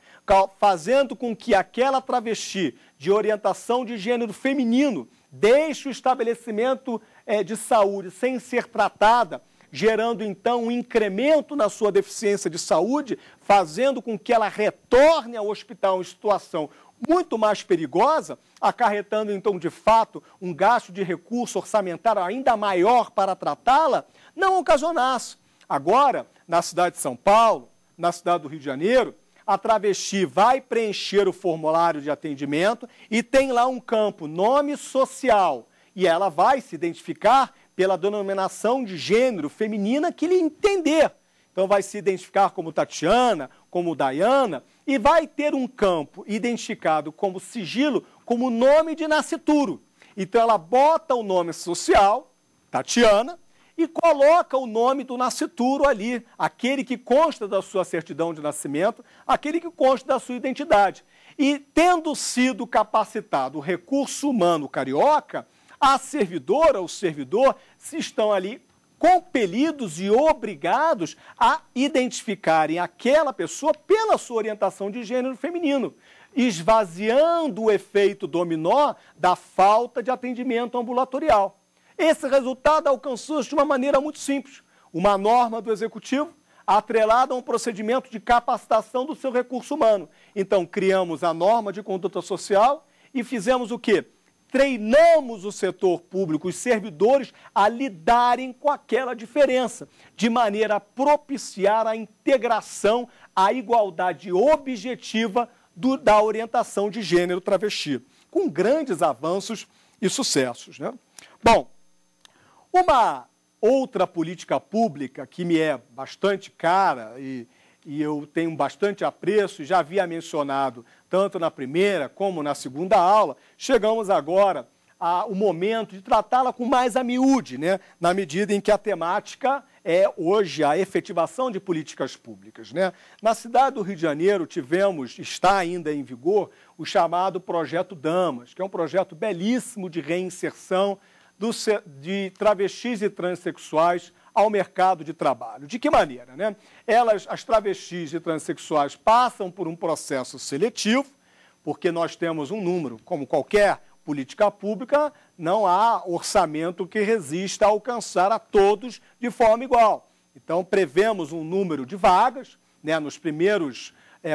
fazendo com que aquela travesti de orientação de gênero feminino deixe o estabelecimento de saúde sem ser tratada, gerando então um incremento na sua deficiência de saúde, fazendo com que ela retorne ao hospital em situação muito mais perigosa, acarretando então de fato um gasto de recurso orçamentário ainda maior para tratá-la, não ocasionasse. Agora, na cidade de São Paulo, na cidade do Rio de Janeiro, a travesti vai preencher o formulário de atendimento e tem lá um campo, nome social, e ela vai se identificar pela denominação de gênero feminina que lhe entender. Então vai se identificar como Tatiana, como Dayana, e vai ter um campo identificado como sigilo, como nome de nascituro. Então ela bota o nome social, Tatiana, e coloca o nome do nascituro ali, aquele que consta da sua certidão de nascimento, aquele que consta da sua identidade. E tendo sido capacitado o recurso humano carioca, a servidora ou servidor estão ali compelidos e obrigados a identificarem aquela pessoa pela sua orientação de gênero feminino, esvaziando o efeito dominó da falta de atendimento ambulatorial. Esse resultado alcançou-se de uma maneira muito simples. Uma norma do Executivo atrelada a um procedimento de capacitação do seu recurso humano. Então, criamos a norma de conduta social e fizemos o quê? Treinamos o setor público, os servidores, a lidarem com aquela diferença, de maneira a propiciar a integração, a igualdade objetiva da orientação de gênero travesti, com grandes avanços e sucessos, né? Bom, uma outra política pública que me é bastante cara e eu tenho bastante apreço, e já havia mencionado tanto na primeira como na segunda aula, chegamos agora ao momento de tratá-la com mais a miúde, né? Na medida em que a temática é hoje a efetivação de políticas públicas, né? Na cidade do Rio de Janeiro está ainda em vigor, o chamado Projeto Damas, que é um projeto belíssimo de reinserção de travestis e transexuais ao mercado de trabalho. De que maneira, né? As travestis e transexuais passam por um processo seletivo, porque nós temos um número, como qualquer política pública, não há orçamento que resista a alcançar a todos de forma igual. Então, prevemos um número de vagas, né, nos primeiros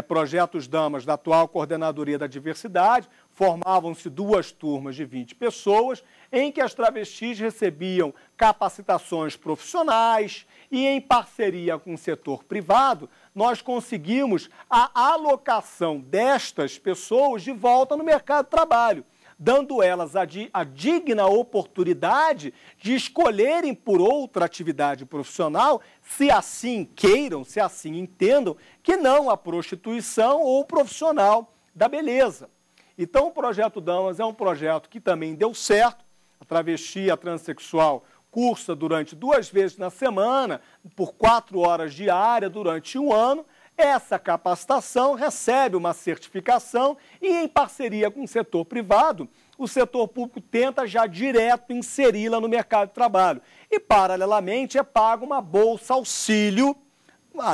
projetos Damas da atual Coordenadoria da Diversidade, formavam-se 2 turmas de 20 pessoas, em que as travestis recebiam capacitações profissionais e, em parceria com o setor privado, nós conseguimos a alocação destas pessoas de volta no mercado de trabalho, dando elas a digna oportunidade de escolherem por outra atividade profissional, se assim queiram, se assim entendam, que não a prostituição ou o profissional da beleza. Então, o Projeto Damas é um projeto que também deu certo. A travesti e a transexual cursa durante 2 vezes na semana, por 4 horas diárias durante 1 ano. Essa capacitação recebe uma certificação e, em parceria com o setor privado, o setor público tenta já direto inseri-la no mercado de trabalho. E, paralelamente, é paga uma bolsa auxílio,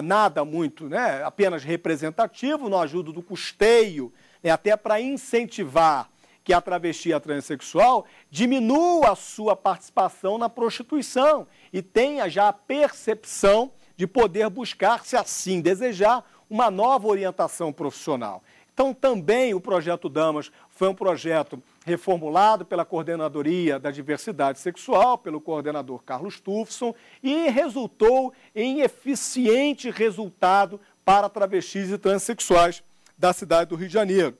nada muito, né, apenas representativo, no ajuda do custeio, até para incentivar que a travesti e a transexual diminua a sua participação na prostituição e tenha já a percepção de poder buscar, se assim desejar, uma nova orientação profissional. Então, também o Projeto Damas foi um projeto reformulado pela Coordenadoria da Diversidade Sexual, pelo coordenador Carlos Tufson, e resultou em eficiente resultado para travestis e transexuais da cidade do Rio de Janeiro.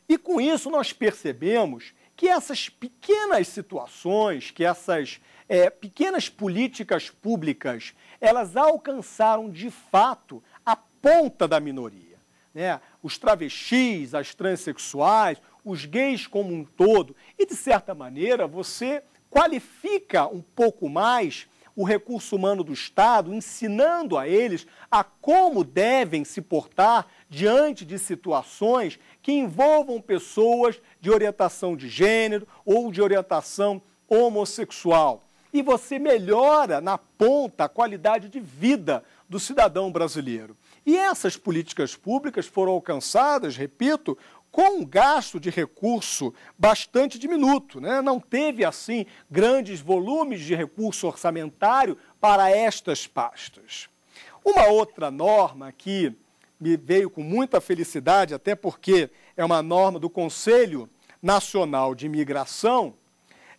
E com isso nós percebemos que essas pequenas situações, que essas pequenas políticas públicas, elas alcançaram de fato a ponta da minoria, né? Os travestis, as transexuais, os gays como um todo, e de certa maneira você qualifica um pouco mais o recurso humano do Estado, ensinando a eles a como devem se portar diante de situações que envolvam pessoas de orientação de gênero ou de orientação homossexual. E você melhora na ponta a qualidade de vida do cidadão brasileiro. E essas políticas públicas foram alcançadas, repito, com um gasto de recurso bastante diminuto, né? Não teve, assim, grandes volumes de recurso orçamentário para estas pastas. Uma outra norma que me veio com muita felicidade, até porque é uma norma do Conselho Nacional de Imigração,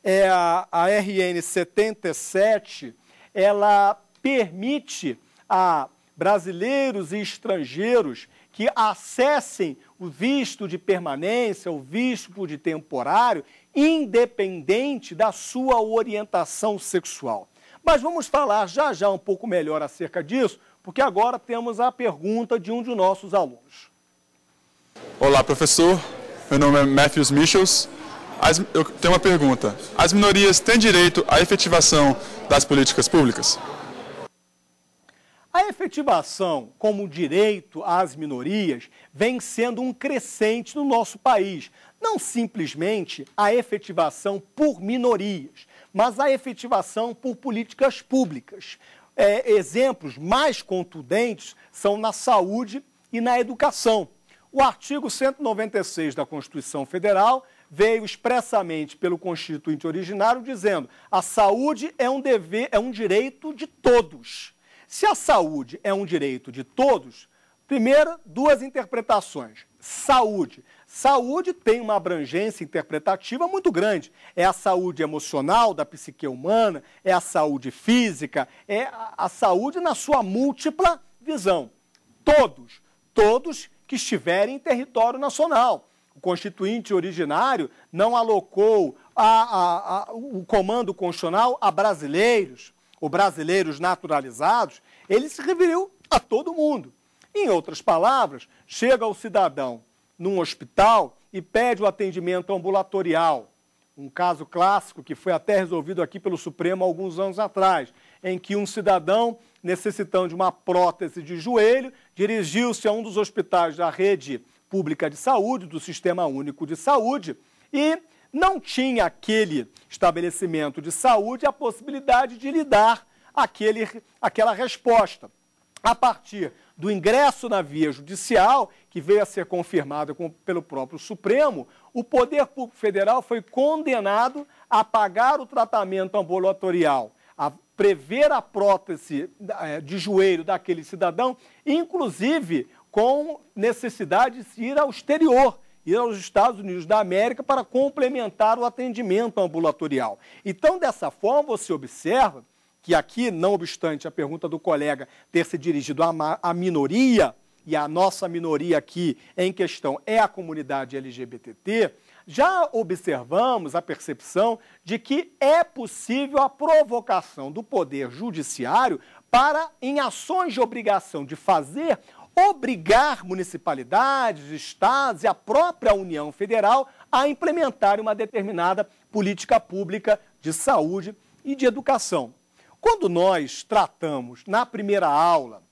é a RN 77, ela permite a brasileiros e estrangeiros que acessem o visto de permanência, o visto de temporário, independente da sua orientação sexual. Mas vamos falar já um pouco melhor acerca disso, porque agora temos a pergunta de um de nossos alunos. Olá, professor. Meu nome é Matthews Michels. Eu tenho uma pergunta. As minorias têm direito à efetivação das políticas públicas? A efetivação como direito às minorias vem sendo um crescente no nosso país. Não simplesmente a efetivação por minorias, mas a efetivação por políticas públicas. Exemplos mais contundentes são na saúde e na educação. O artigo 196 da Constituição Federal veio expressamente pelo Constituinte originário dizendo: a saúde é um direito de todos. Se a saúde é um direito de todos, primeiro, duas interpretações. Saúde. Saúde tem uma abrangência interpretativa muito grande. É a saúde emocional da psique humana, é a saúde física, é a saúde na sua múltipla visão. Todos que estiverem em território nacional. O Constituinte originário não alocou o comando constitucional a brasileiros, ou brasileiros naturalizados, ele se referiu a todo mundo. Em outras palavras, chega o cidadão num hospital e pede o atendimento ambulatorial. Um caso clássico que foi até resolvido aqui pelo Supremo há alguns anos atrás, em que um cidadão, necessitando de uma prótese de joelho, dirigiu-se a um dos hospitais da rede pública de saúde, do Sistema Único de Saúde, e não tinha aquele estabelecimento de saúde a possibilidade de lhe dar aquela resposta. A partir do ingresso na via judicial, que veio a ser confirmada pelo próprio Supremo, o Poder Público Federal foi condenado a pagar o tratamento ambulatorial, a prever a prótese de joelho daquele cidadão, inclusive com necessidade de ir ao exterior, ir aos Estados Unidos da América para complementar o atendimento ambulatorial. Então, dessa forma, você observa que aqui, não obstante a pergunta do colega ter se dirigido à minoria, e a nossa minoria aqui em questão é a comunidade LGBT, já observamos a percepção de que é possível a provocação do Poder Judiciário para, em ações de obrigação de fazer, obrigar municipalidades, estados e a própria União Federal a implementar uma determinada política pública de saúde e de educação. Quando nós tratamos, na primeira aula,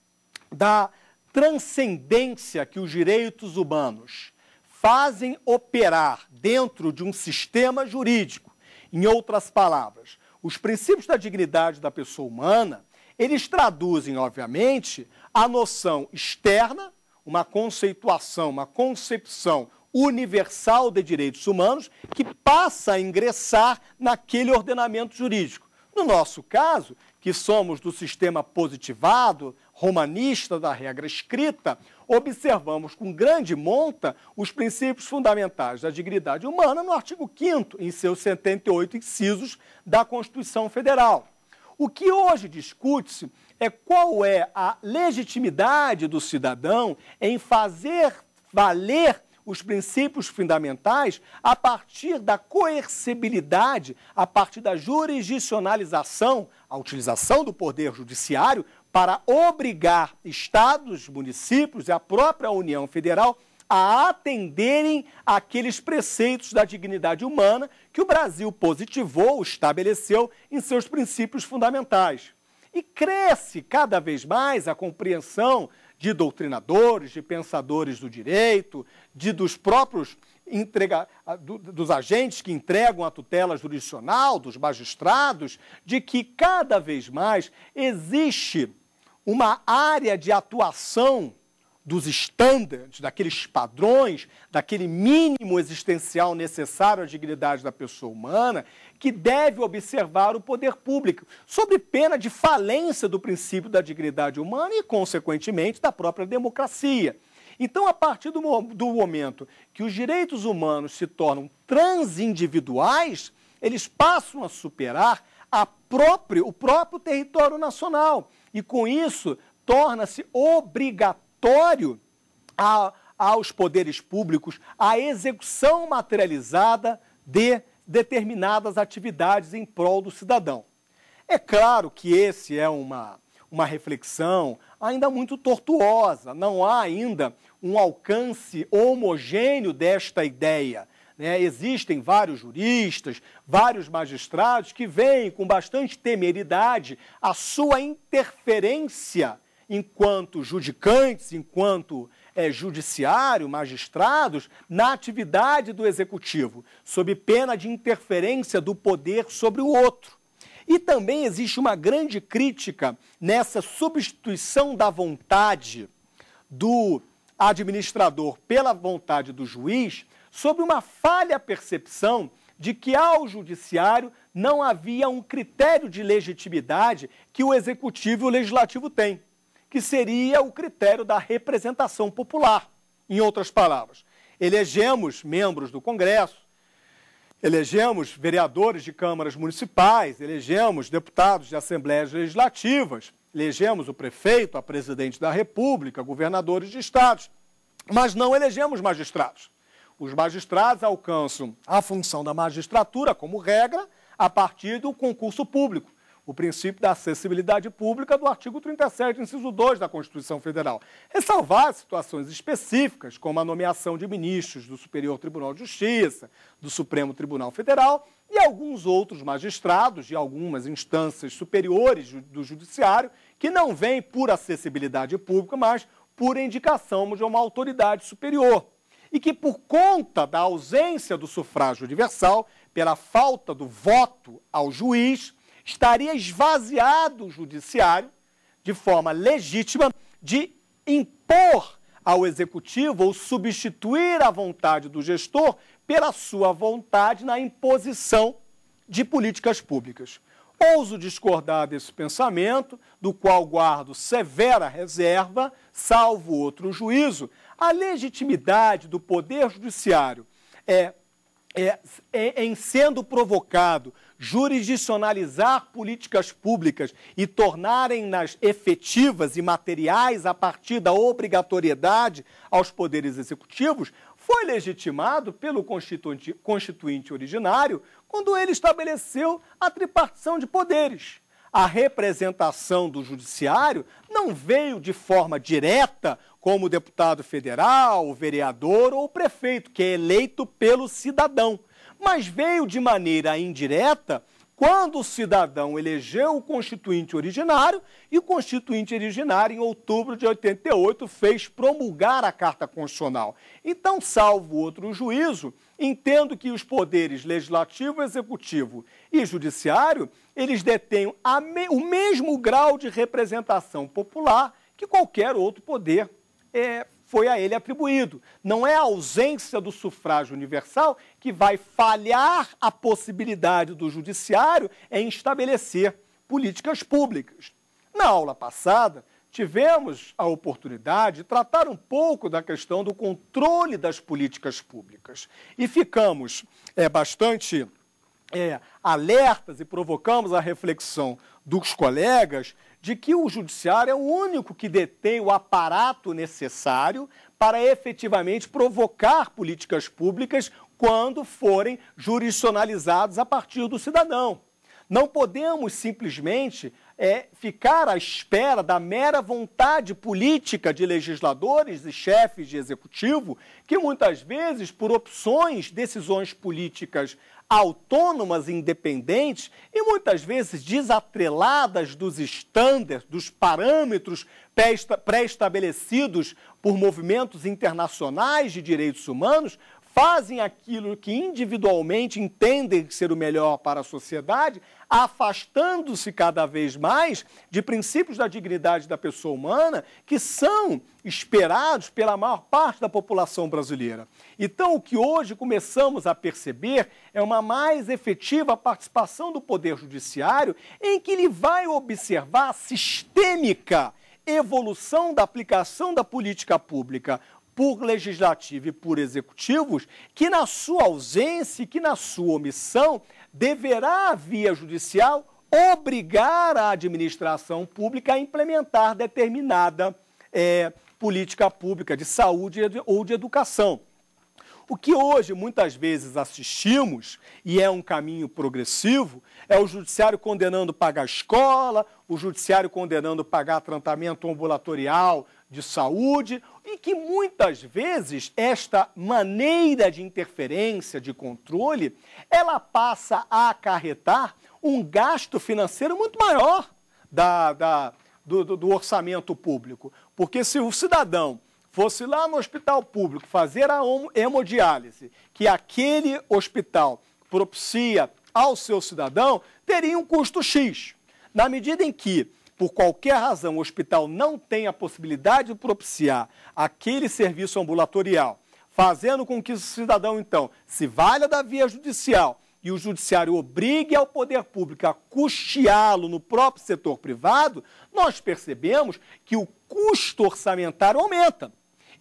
da transcendência que os direitos humanos fazem operar dentro de um sistema jurídico, em outras palavras, os princípios da dignidade da pessoa humana, eles traduzem, obviamente, a noção externa, uma conceituação, uma concepção universal de direitos humanos que passa a ingressar naquele ordenamento jurídico. No nosso caso, que somos do sistema positivado, romanista da regra escrita, observamos com grande monta os princípios fundamentais da dignidade humana no artigo 5º, em seus 78 incisos da Constituição Federal. O que hoje discute-se é qual é a legitimidade do cidadão em fazer valer os princípios fundamentais a partir da coercibilidade, a partir da jurisdicionalização, a utilização do Poder Judiciário para obrigar estados, municípios e a própria União Federal a atenderem àqueles preceitos da dignidade humana que o Brasil positivou, estabeleceu em seus princípios fundamentais. E cresce cada vez mais a compreensão de doutrinadores, de pensadores do direito, dos próprios dos agentes que entregam a tutela jurisdicional, dos magistrados, de que cada vez mais existe uma área de atuação dos standards, daqueles padrões, daquele mínimo existencial necessário à dignidade da pessoa humana, que deve observar o poder público, sob pena de falência do princípio da dignidade humana e, consequentemente, da própria democracia. Então, a partir do momento que os direitos humanos se tornam transindividuais, eles passam a superar o próprio território nacional. E, com isso, torna-se obrigatório aos poderes públicos a execução materializada de determinadas atividades em prol do cidadão. É claro que esse é uma reflexão ainda muito tortuosa, não há ainda um alcance homogêneo desta ideia. Existem vários juristas, vários magistrados que veem com bastante temeridade a sua interferência enquanto judicantes, enquanto judiciário, magistrados, na atividade do executivo, sob pena de interferência do poder sobre o outro. E também existe uma grande crítica nessa substituição da vontade do administrador pela vontade do juiz, sobre uma falha percepção de que ao judiciário não havia um critério de legitimidade que o executivo e o legislativo têm, que seria o critério da representação popular. Em outras palavras, elegemos membros do Congresso, elegemos vereadores de câmaras municipais, elegemos deputados de assembleias legislativas, elegemos o prefeito, a presidente da República, governadores de estados, mas não elegemos magistrados. Os magistrados alcançam a função da magistratura, como regra, a partir do concurso público, o princípio da acessibilidade pública do artigo 37, inciso 2 da Constituição Federal. Ressalvar situações específicas, como a nomeação de ministros do Superior Tribunal de Justiça, do Supremo Tribunal Federal e alguns outros magistrados de algumas instâncias superiores do Judiciário, que não vêm por acessibilidade pública, mas por indicação de uma autoridade superior. E que, por conta da ausência do sufrágio universal, pela falta do voto ao juiz, estaria esvaziado o judiciário, de forma legítima, de impor ao executivo ou substituir a vontade do gestor pela sua vontade na imposição de políticas públicas. Ouso discordar desse pensamento, do qual guardo severa reserva, salvo outro juízo. A legitimidade do Poder Judiciário em sendo provocado jurisdicionalizar políticas públicas e tornarem-nas efetivas e materiais a partir da obrigatoriedade aos poderes executivos, foi legitimado pelo Constituinte originário quando ele estabeleceu a tripartição de poderes. A representação do judiciário não veio de forma direta como deputado federal, vereador ou prefeito, que é eleito pelo cidadão, mas veio de maneira indireta quando o cidadão elegeu o Constituinte originário e o Constituinte originário, em outubro de 88, fez promulgar a Carta Constitucional. Então, salvo outro juízo, entendo que os poderes legislativo, executivo e judiciário, eles detêm o mesmo grau de representação popular que qualquer outro poder foi a ele atribuído. Não é a ausência do sufrágio universal que vai falhar a possibilidade do judiciário em estabelecer políticas públicas. Na aula passada, tivemos a oportunidade de tratar um pouco da questão do controle das políticas públicas. E ficamos bastante alertas e provocamos a reflexão dos colegas de que o judiciário é o único que detém o aparato necessário para efetivamente provocar políticas públicas quando forem jurisdicionalizados a partir do cidadão. Não podemos simplesmente ficar à espera da mera vontade política de legisladores e chefes de executivo que muitas vezes, por opções, decisões políticas autônomas e independentes e muitas vezes desatreladas dos estándares, dos parâmetros pré-estabelecidos por movimentos internacionais de direitos humanos, fazem aquilo que individualmente entendem ser o melhor para a sociedade, afastando-se cada vez mais de princípios da dignidade da pessoa humana que são esperados pela maior parte da população brasileira. Então, o que hoje começamos a perceber é uma mais efetiva participação do Poder Judiciário, em que ele vai observar a sistêmica evolução da aplicação da política pública por legislativo e por executivos, que na sua ausência e que na sua omissão deverá, a via judicial, obrigar a administração pública a implementar determinada política pública de saúde ou de educação. O que hoje muitas vezes assistimos, e é um caminho progressivo, é o judiciário condenando pagar escola, o judiciário condenando pagar tratamento ambulatorial de saúde, e que muitas vezes esta maneira de interferência, de controle, ela passa a acarretar um gasto financeiro muito maior do orçamento público. Porque se o cidadão fosse lá no hospital público fazer a hemodiálise, que aquele hospital propicia ao seu cidadão, teria um custo X. Na medida em que, por qualquer razão, o hospital não tem a possibilidade de propiciar aquele serviço ambulatorial, fazendo com que o cidadão, então, se valha da via judicial e o judiciário obrigue ao poder público a custeá-lo no próprio setor privado, nós percebemos que o custo orçamentário aumenta.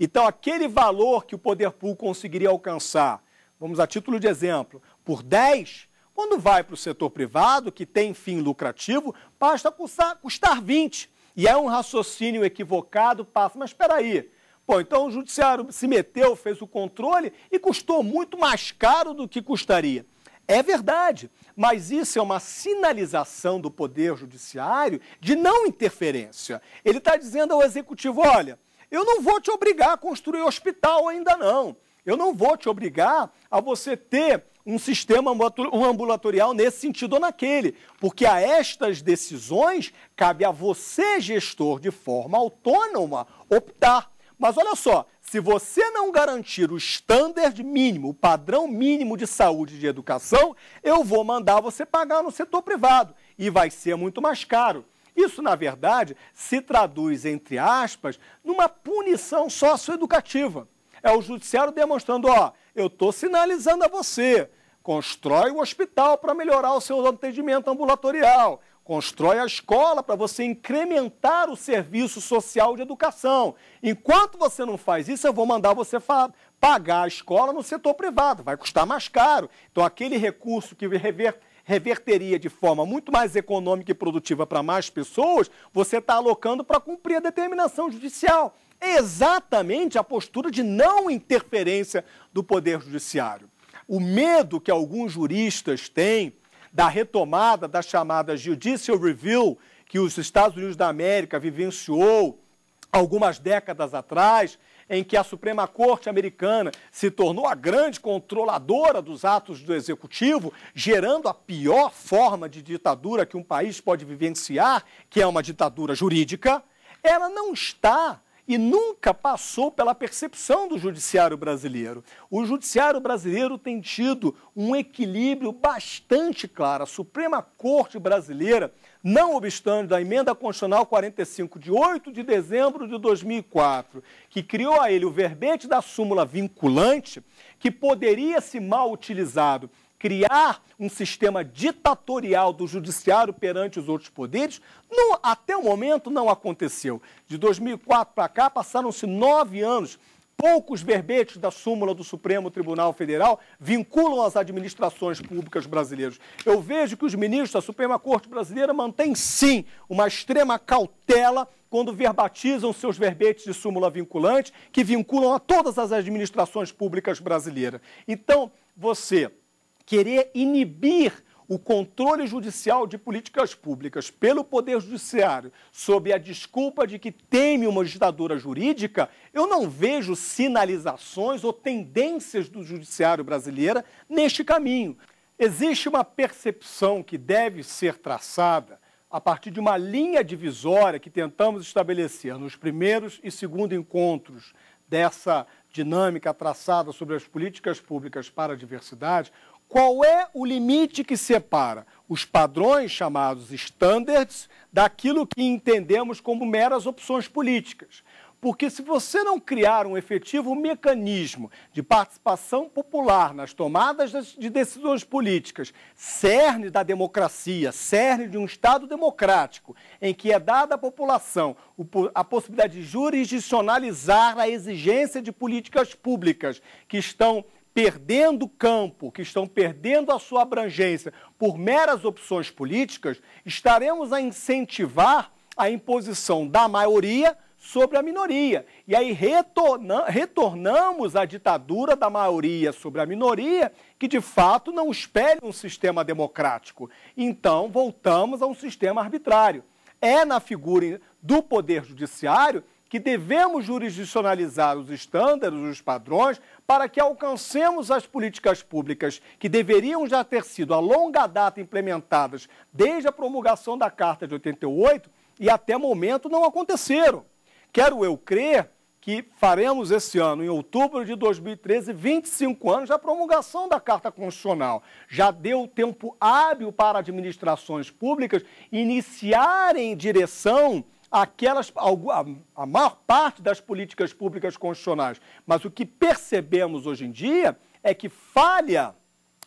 Então, aquele valor que o poder público conseguiria alcançar, vamos a título de exemplo, por 10, quando vai para o setor privado, que tem fim lucrativo, basta custar 20. E é um raciocínio equivocado, mas espera aí. Pô, então o judiciário se meteu, fez o controle e custou muito mais caro do que custaria. É verdade, mas isso é uma sinalização do Poder Judiciário de não interferência. Ele está dizendo ao Executivo, olha, eu não vou te obrigar a construir hospital ainda não. Eu não vou te obrigar a você ter um sistema ambulatorial nesse sentido ou naquele, porque a estas decisões cabe a você, gestor, de forma autônoma, optar. Mas olha só, se você não garantir o standard mínimo, o padrão mínimo de saúde e de educação, eu vou mandar você pagar no setor privado e vai ser muito mais caro. Isso, na verdade, se traduz, entre aspas, numa punição socioeducativa. É o judiciário demonstrando, ó, eu estou sinalizando a você, constrói o hospital para melhorar o seu atendimento ambulatorial, constrói a escola para você incrementar o serviço social de educação. Enquanto você não faz isso, eu vou mandar você pagar a escola no setor privado, vai custar mais caro. Então, aquele recurso que reverteria de forma muito mais econômica e produtiva para mais pessoas, você está alocando para cumprir a determinação judicial. É exatamente a postura de não interferência do Poder Judiciário. O medo que alguns juristas têm da retomada da chamada Judicial Review, que os Estados Unidos da América vivenciou algumas décadas atrás, em que a Suprema Corte americana se tornou a grande controladora dos atos do Executivo, gerando a pior forma de ditadura que um país pode vivenciar, que é uma ditadura jurídica, ela não está e nunca passou pela percepção do judiciário brasileiro. O judiciário brasileiro tem tido um equilíbrio bastante claro. A Suprema Corte brasileira, não obstante a Emenda Constitucional 45, de 8 de dezembro de 2004, que criou a ele o verbete da súmula vinculante, que poderia, se mal utilizado, criar um sistema ditatorial do judiciário perante os outros poderes, até o momento não aconteceu. De 2004 para cá, passaram-se 9 anos. Poucos verbetes da súmula do Supremo Tribunal Federal vinculam as administrações públicas brasileiras. Eu vejo que os ministros da Suprema Corte Brasileira mantêm, sim, uma extrema cautela quando verbatizam seus verbetes de súmula vinculante, que vinculam a todas as administrações públicas brasileiras. Então, você querer inibir o controle judicial de políticas públicas pelo Poder Judiciário sob a desculpa de que teme uma ditadura jurídica, eu não vejo sinalizações ou tendências do judiciário brasileiro neste caminho. Existe uma percepção que deve ser traçada a partir de uma linha divisória que tentamos estabelecer nos primeiros e segundos encontros dessa dinâmica traçada sobre as políticas públicas para a diversidade, qual é o limite que separa os padrões chamados standards daquilo que entendemos como meras opções políticas? Porque se você não criar um efetivo mecanismo de participação popular nas tomadas de decisões políticas, cerne da democracia, cerne de um Estado democrático, em que é dada à população a possibilidade de jurisdicionalizar a exigência de políticas públicas que estão perdendo campo, que estão perdendo a sua abrangência por meras opções políticas, estaremos a incentivar a imposição da maioria sobre a minoria. E aí retornamos à ditadura da maioria sobre a minoria, que de fato não espelha um sistema democrático. Então, voltamos a um sistema arbitrário. É na figura do Poder Judiciário que devemos jurisdicionalizar os estándares, os padrões, para que alcancemos as políticas públicas que deveriam já ter sido a longa data implementadas desde a promulgação da Carta de 88 e até momento não aconteceram. Quero eu crer que faremos esse ano, em outubro de 2013, 25 anos da promulgação da Carta Constitucional. Já deu tempo hábil para administrações públicas iniciarem em direção àquelas, a maior parte das políticas públicas constitucionais. Mas o que percebemos hoje em dia é que falha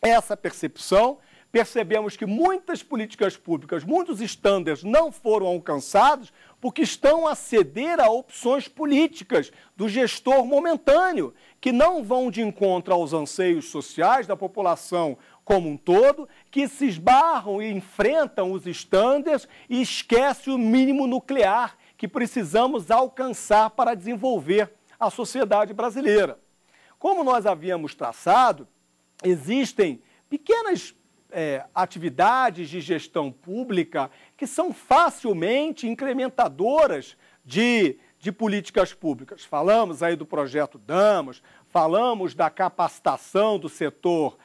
essa percepção. Percebemos que muitas políticas públicas, muitos estándares não foram alcançados porque estão a ceder a opções políticas do gestor momentâneo, que não vão de encontro aos anseios sociais da população como um todo, que se esbarram e enfrentam os estándares e esquecem o mínimo nuclear que precisamos alcançar para desenvolver a sociedade brasileira. Como nós havíamos traçado, existem pequenas atividades de gestão pública que são facilmente incrementadoras de políticas públicas. Falamos aí do projeto Damas, falamos da capacitação do setor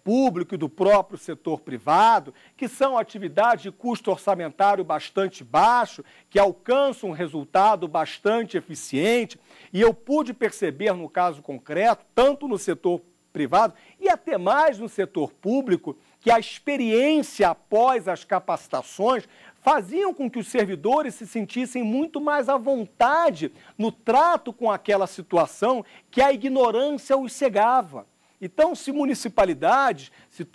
público e do próprio setor privado, que são atividades de custo orçamentário bastante baixo, que alcançam um resultado bastante eficiente, e eu pude perceber no caso concreto, tanto no setor privado e até mais no setor público, que a experiência após as capacitações faziam com que os servidores se sentissem muito mais à vontade no trato com aquela situação que a ignorância os cegava. Então, se municipalidades, se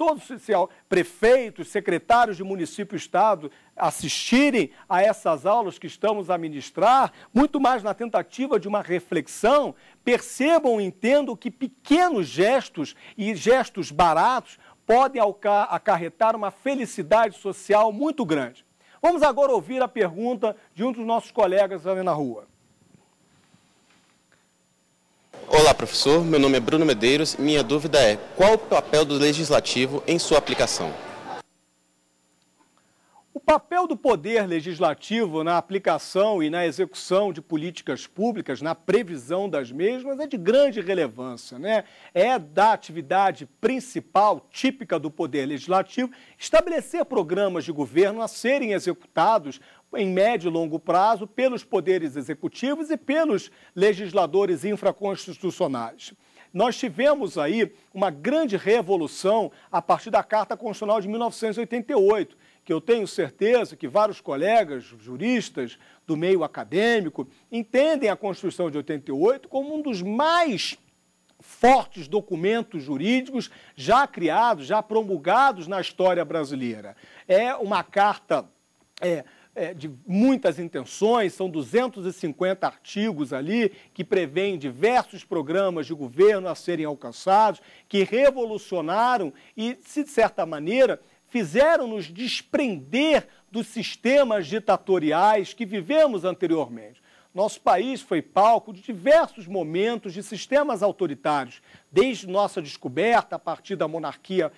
prefeitos, secretários de município e estado assistirem a essas aulas que estamos a ministrar, muito mais na tentativa de uma reflexão, percebam e entendam que pequenos gestos e gestos baratos podem acarretar uma felicidade social muito grande. Vamos agora ouvir a pergunta de um dos nossos colegas ali na rua. Olá, professor. Meu nome é Bruno Medeiros e minha dúvida é: qual o papel do legislativo em sua aplicação? O papel do Poder Legislativo na aplicação e na execução de políticas públicas, na previsão das mesmas, é de grande relevância, né? É da atividade principal, típica do Poder Legislativo, estabelecer programas de governo a serem executados em médio e longo prazo pelos poderes executivos e pelos legisladores infraconstitucionais. Nós tivemos aí uma grande revolução a partir da Carta Constitucional de 1988, que eu tenho certeza que vários colegas juristas do meio acadêmico entendem a Constituição de 88 como um dos mais fortes documentos jurídicos já criados, já promulgados na história brasileira. É uma carta de muitas intenções, são 250 artigos ali que prevêem diversos programas de governo a serem alcançados, que revolucionaram e, de certa maneira, fizeram-nos desprender dos sistemas ditatoriais que vivemos anteriormente. Nosso país foi palco de diversos momentos de sistemas autoritários, desde nossa descoberta a partir da monarquia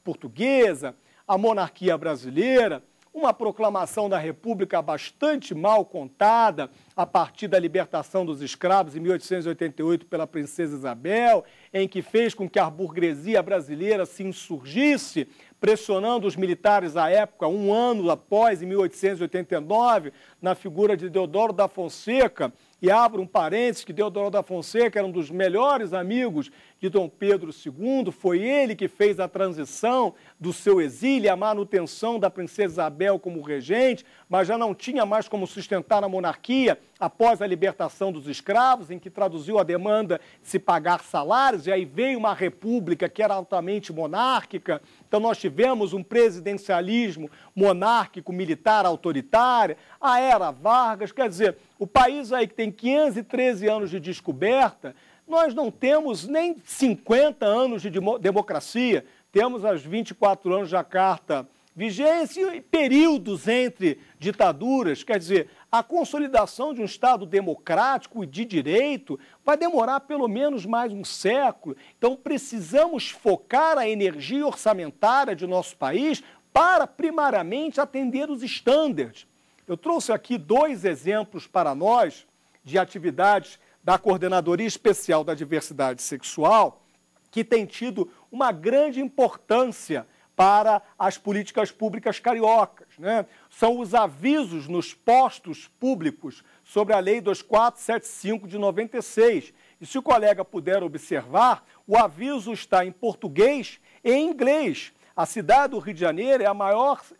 portuguesa, a monarquia brasileira, uma proclamação da República bastante mal contada a partir da libertação dos escravos em 1888 pela princesa Isabel, em que fez com que a burguesia brasileira se insurgisse, pressionando os militares à época, um ano após, em 1889, na figura de Deodoro da Fonseca, e abro um parênteses, que Deodoro da Fonseca era um dos melhores amigos de Dom Pedro II, foi ele que fez a transição do seu exílio e a manutenção da princesa Isabel como regente, mas já não tinha mais como sustentar a monarquia após a libertação dos escravos, em que traduziu a demanda de se pagar salários, e aí veio uma república que era altamente monárquica. Então nós tivemos um presidencialismo monárquico, militar, autoritário, a era Vargas, quer dizer, o país aí que tem 513 anos de descoberta, nós não temos nem 50 anos de democracia, temos as 24 anos da Carta vigência e períodos entre ditaduras, quer dizer, a consolidação de um Estado democrático e de direito vai demorar pelo menos mais um século. Então precisamos focar a energia orçamentária de nosso país para, primariamente, atender os estándares. Eu trouxe aqui 2 exemplos para nós de atividades da Coordenadoria Especial da Diversidade Sexual, que tem tido uma grande importância para as políticas públicas cariocas, né? São os avisos nos postos públicos sobre a Lei 2475 de 96. E se o colega puder observar, o aviso está em português e em inglês. A cidade do Rio de Janeiro é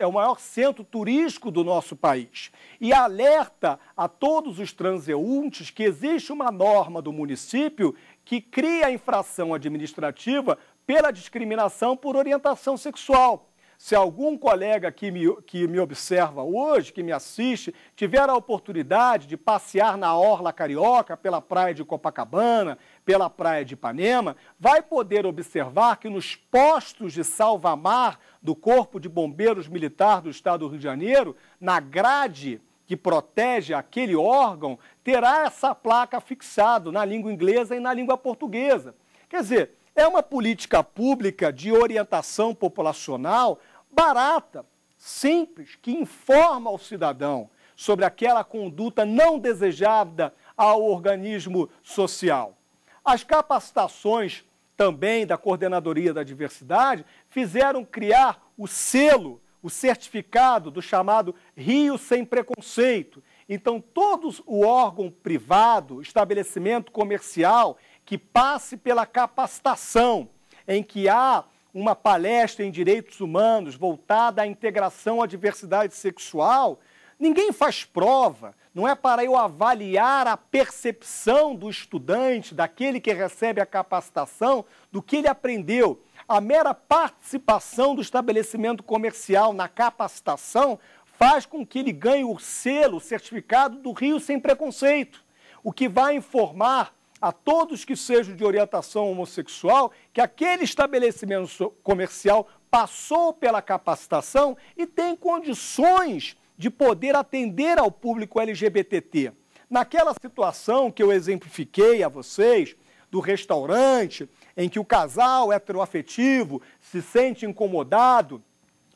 o maior centro turístico do nosso país e alerta a todos os transeuntes que existe uma norma do município que cria a infração administrativa pela discriminação por orientação sexual. Se algum colega que me observa hoje, que me assiste, tiver a oportunidade de passear na Orla Carioca, pela praia de Copacabana, pela praia de Ipanema, vai poder observar que nos postos de salva-mar do Corpo de Bombeiros Militar do Estado do Rio de Janeiro, na grade que protege aquele órgão, terá essa placa fixada na língua inglesa e na língua portuguesa. Quer dizer, é uma política pública de orientação populacional barata, simples, que informa ao cidadão sobre aquela conduta não desejada ao organismo social. As capacitações também da Coordenadoria da Diversidade fizeram criar o selo, o certificado do chamado Rio Sem Preconceito. Então, todo o órgão privado, estabelecimento comercial, que passe pela capacitação, em que há uma palestra em direitos humanos voltada à integração à diversidade sexual, ninguém faz prova, não é para eu avaliar a percepção do estudante, daquele que recebe a capacitação, do que ele aprendeu. A mera participação do estabelecimento comercial na capacitação faz com que ele ganhe o selo, o certificado do Rio Sem Preconceito, o que vai informar a todos que sejam de orientação homossexual que aquele estabelecimento comercial passou pela capacitação e tem condições de poder atender ao público LGBTT. Naquela situação que eu exemplifiquei a vocês, do restaurante, em que o casal heteroafetivo se sente incomodado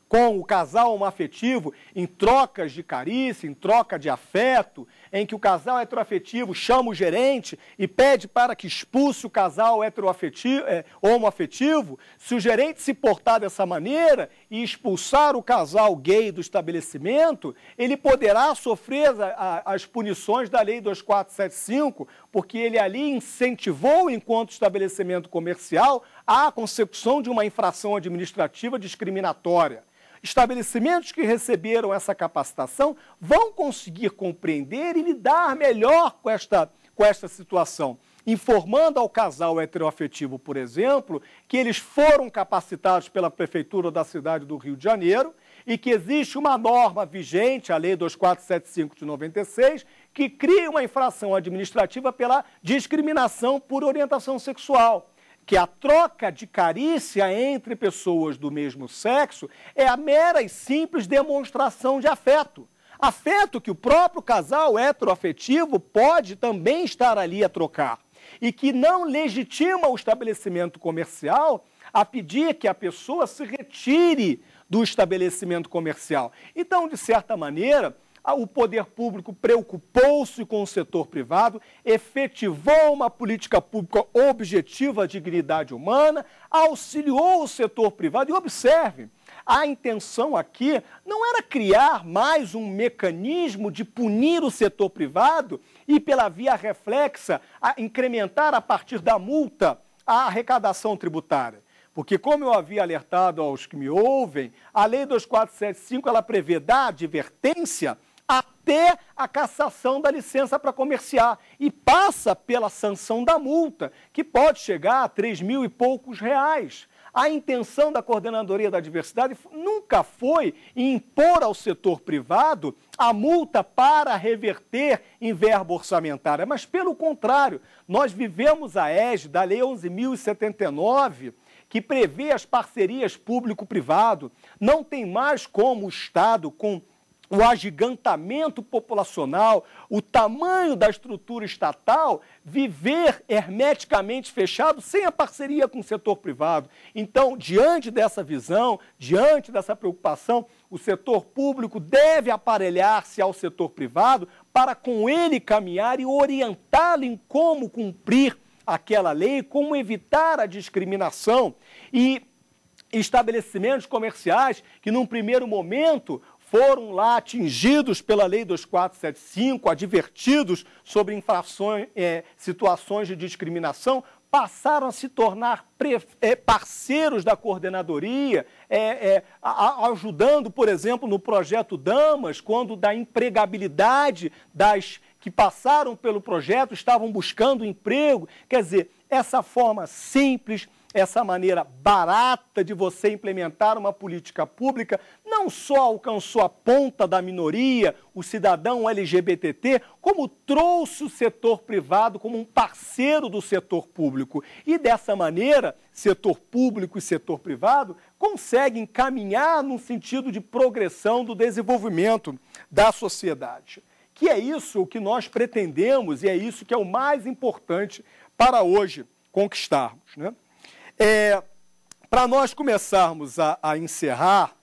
com o casal homoafetivo em trocas de carícia, em troca de afeto, em que o casal heteroafetivo chama o gerente e pede para que expulse o casal homoafetivo, se o gerente se portar dessa maneira e expulsar o casal gay do estabelecimento, ele poderá sofrer as punições da Lei 2475, porque ele ali incentivou, enquanto estabelecimento comercial, a consecução de uma infração administrativa discriminatória. Estabelecimentos que receberam essa capacitação vão conseguir compreender e lidar melhor com esta situação, informando ao casal heteroafetivo, por exemplo, que eles foram capacitados pela Prefeitura da cidade do Rio de Janeiro e que existe uma norma vigente, a Lei 2475 de 96, que cria uma infração administrativa pela discriminação por orientação sexual, que a troca de carícia entre pessoas do mesmo sexo é a mera e simples demonstração de afeto. Afeto que o próprio casal heteroafetivo pode também estar ali a trocar e que não legitima o estabelecimento comercial a pedir que a pessoa se retire do estabelecimento comercial. Então, de certa maneira, o poder público preocupou-se com o setor privado, efetivou uma política pública objetiva à dignidade humana, auxiliou o setor privado. E observe, a intenção aqui não era criar mais um mecanismo de punir o setor privado e pela via reflexa, a incrementar a partir da multa a arrecadação tributária. Porque, como eu havia alertado aos que me ouvem, a Lei 2475 ela prevê da advertência até a cassação da licença para comerciar e passa pela sanção da multa, que pode chegar a 3.000 e poucos reais. A intenção da Coordenadoria da Diversidade nunca foi impor ao setor privado a multa para reverter em verba orçamentária, mas, pelo contrário, nós vivemos a égide da Lei 11.079, que prevê as parcerias público-privado. Não tem mais como o Estado, com o agigantamento populacional, o tamanho da estrutura estatal, viver hermeticamente fechado sem a parceria com o setor privado. Então, diante dessa visão, diante dessa preocupação, o setor público deve aparelhar-se ao setor privado para com ele caminhar e orientá-lo em como cumprir aquela lei, como evitar a discriminação. E estabelecimentos comerciais que, num primeiro momento, foram lá atingidos pela Lei 2475, advertidos sobre infrações, situações de discriminação, passaram a se tornar parceiros da coordenadoria, ajudando, por exemplo, no projeto Damas, quando da empregabilidade das que passaram pelo projeto, estavam buscando emprego. Quer dizer, essa forma simples, essa maneira barata de você implementar uma política pública, não só alcançou a ponta da minoria, o cidadão LGBT, como trouxe o setor privado como um parceiro do setor público. E dessa maneira, setor público e setor privado conseguem caminhar no sentido de progressão do desenvolvimento da sociedade. Que é isso o que nós pretendemos e é isso que é o mais importante para hoje conquistarmos, né? Para nós começarmos a encerrar,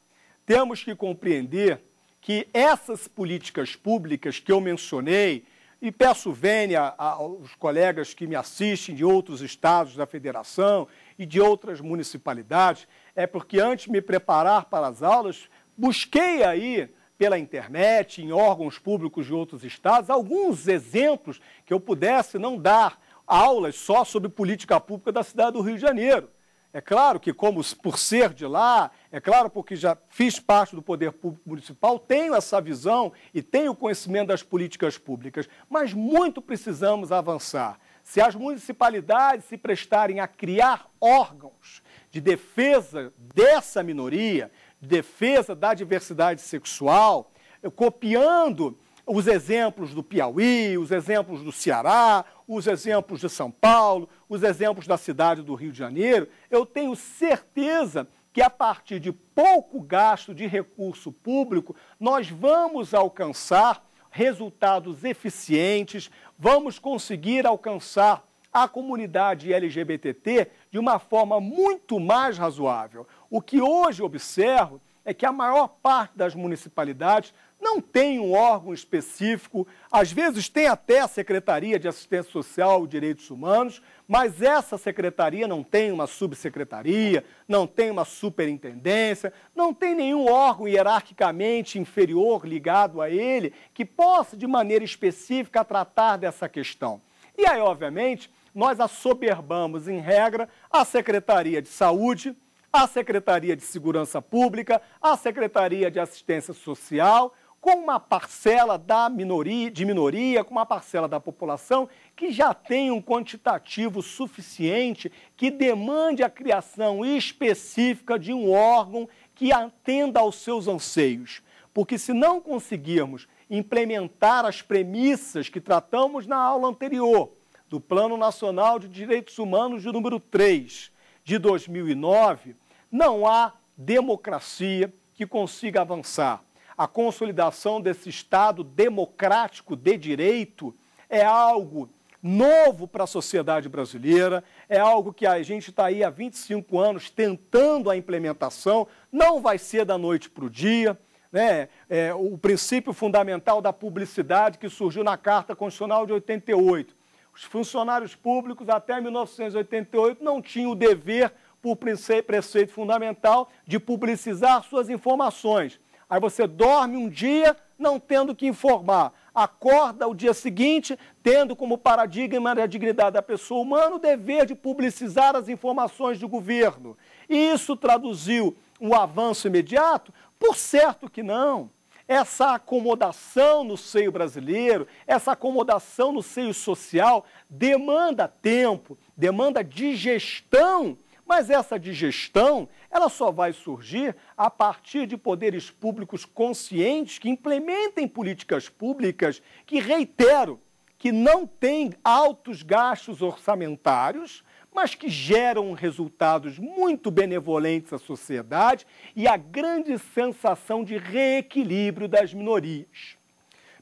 temos que compreender que essas políticas públicas que eu mencionei, e peço vênia aos colegas que me assistem de outros estados da federação e de outras municipalidades, é porque antes de me preparar para as aulas, busquei aí pela internet, em órgãos públicos de outros estados, alguns exemplos que eu pudesse não dar aulas só sobre política pública da cidade do Rio de Janeiro. É claro que, como por ser de lá, é claro porque já fiz parte do poder público municipal, tenho essa visão e tenho conhecimento das políticas públicas, mas muito precisamos avançar. Se as municipalidades se prestarem a criar órgãos de defesa dessa minoria, de defesa da diversidade sexual, copiando os exemplos do Piauí, os exemplos do Ceará, os exemplos de São Paulo, os exemplos da cidade do Rio de Janeiro, eu tenho certeza que a partir de pouco gasto de recurso público, nós vamos alcançar resultados eficientes, vamos conseguir alcançar a comunidade LGBT de uma forma muito mais razoável. O que hoje observo é que a maior parte das municipalidades não tem um órgão específico, às vezes tem até a Secretaria de Assistência Social e Direitos Humanos, mas essa secretaria não tem uma subsecretaria, não tem uma superintendência, não tem nenhum órgão hierarquicamente inferior ligado a ele que possa, de maneira específica, tratar dessa questão. E aí, obviamente, nós assoberbamos, em regra, a Secretaria de Saúde, a Secretaria de Segurança Pública, a Secretaria de Assistência Social, com uma parcela de minoria, com uma parcela da população que já tem um quantitativo suficiente que demande a criação específica de um órgão que atenda aos seus anseios. Porque se não conseguirmos implementar as premissas que tratamos na aula anterior, do Plano Nacional de Direitos Humanos de número 3, de 2009, não há democracia que consiga avançar. A consolidação desse Estado democrático de direito é algo novo para a sociedade brasileira, é algo que a gente está aí há 25 anos tentando a implementação, não vai ser da noite para o dia, né? O princípio fundamental da publicidade que surgiu na Carta Constitucional de 88. Os funcionários públicos até 1988 não tinham o dever, por preceito fundamental, de publicizar suas informações. Aí você dorme um dia não tendo que informar. acorda o dia seguinte, tendo como paradigma da dignidade da pessoa humana o dever de publicizar as informações do governo. E isso traduziu um avanço imediato? Por certo que não. Essa acomodação no seio brasileiro, essa acomodação no seio social, demanda tempo, demanda digestão, mas essa digestão, ela só vai surgir a partir de poderes públicos conscientes que implementem políticas públicas que, reitero, que não têm altos gastos orçamentários, mas que geram resultados muito benevolentes à sociedade e a grande sensação de reequilíbrio das minorias.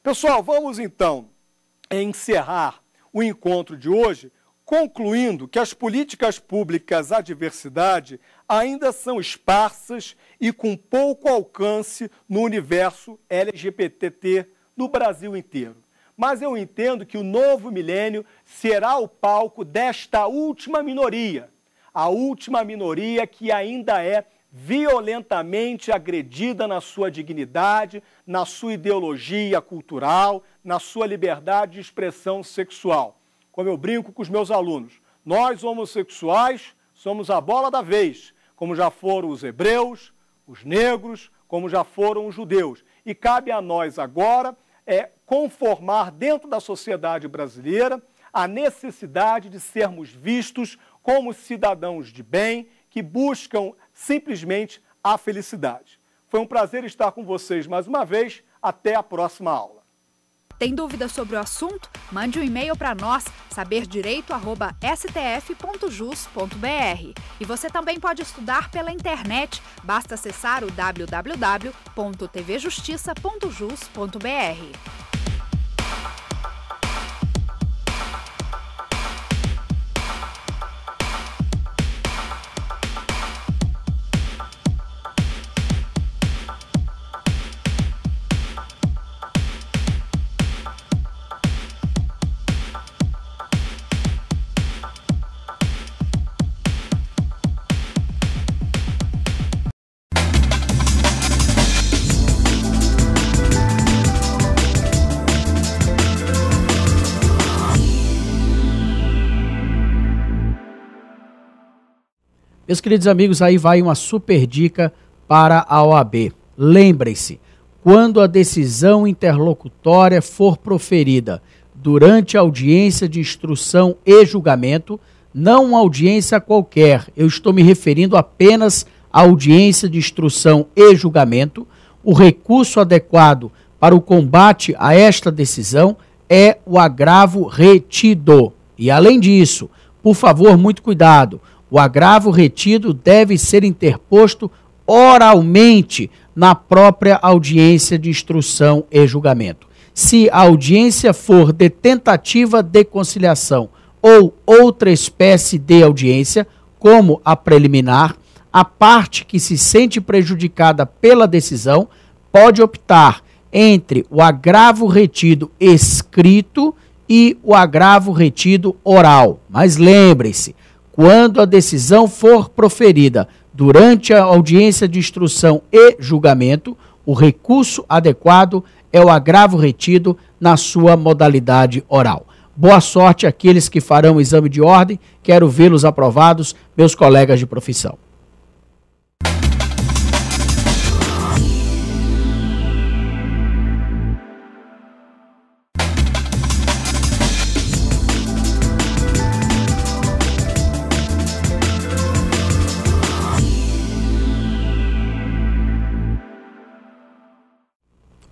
Pessoal, vamos então encerrar o encontro de hoje concluindo que as políticas públicas à diversidade ainda são esparsas e com pouco alcance no universo LGBT no Brasil inteiro. Mas eu entendo que o novo milênio será o palco desta última minoria, a última minoria que ainda é violentamente agredida na sua dignidade, na sua ideologia cultural, na sua liberdade de expressão sexual. Como eu brinco com os meus alunos, nós homossexuais somos a bola da vez, como já foram os hebreus, os negros, como já foram os judeus. E cabe a nós agora conformar dentro da sociedade brasileira a necessidade de sermos vistos como cidadãos de bem que buscam simplesmente a felicidade. Foi um prazer estar com vocês mais uma vez. Até a próxima aula. Tem dúvidas sobre o assunto? Mande um e-mail para nós, saberdireito@stf.jus.br. E você também pode estudar pela internet. Basta acessar o www.tvjustiça.jus.br. Meus queridos amigos, aí vai uma super dica para a OAB. Lembrem-se, quando a decisão interlocutória for proferida durante a audiência de instrução e julgamento, não uma audiência qualquer, eu estou me referindo apenas à audiência de instrução e julgamento, o recurso adequado para o combate a esta decisão é o agravo retido. E além disso, por favor, muito cuidado, o agravo retido deve ser interposto oralmente na própria audiência de instrução e julgamento. Se a audiência for de tentativa de conciliação ou outra espécie de audiência, como a preliminar, a parte que se sente prejudicada pela decisão pode optar entre o agravo retido escrito e o agravo retido oral. Mas lembrem-se, quando a decisão for proferida durante a audiência de instrução e julgamento, o recurso adequado é o agravo retido na sua modalidade oral. Boa sorte àqueles que farão o exame de ordem. Quero vê-los aprovados, meus colegas de profissão.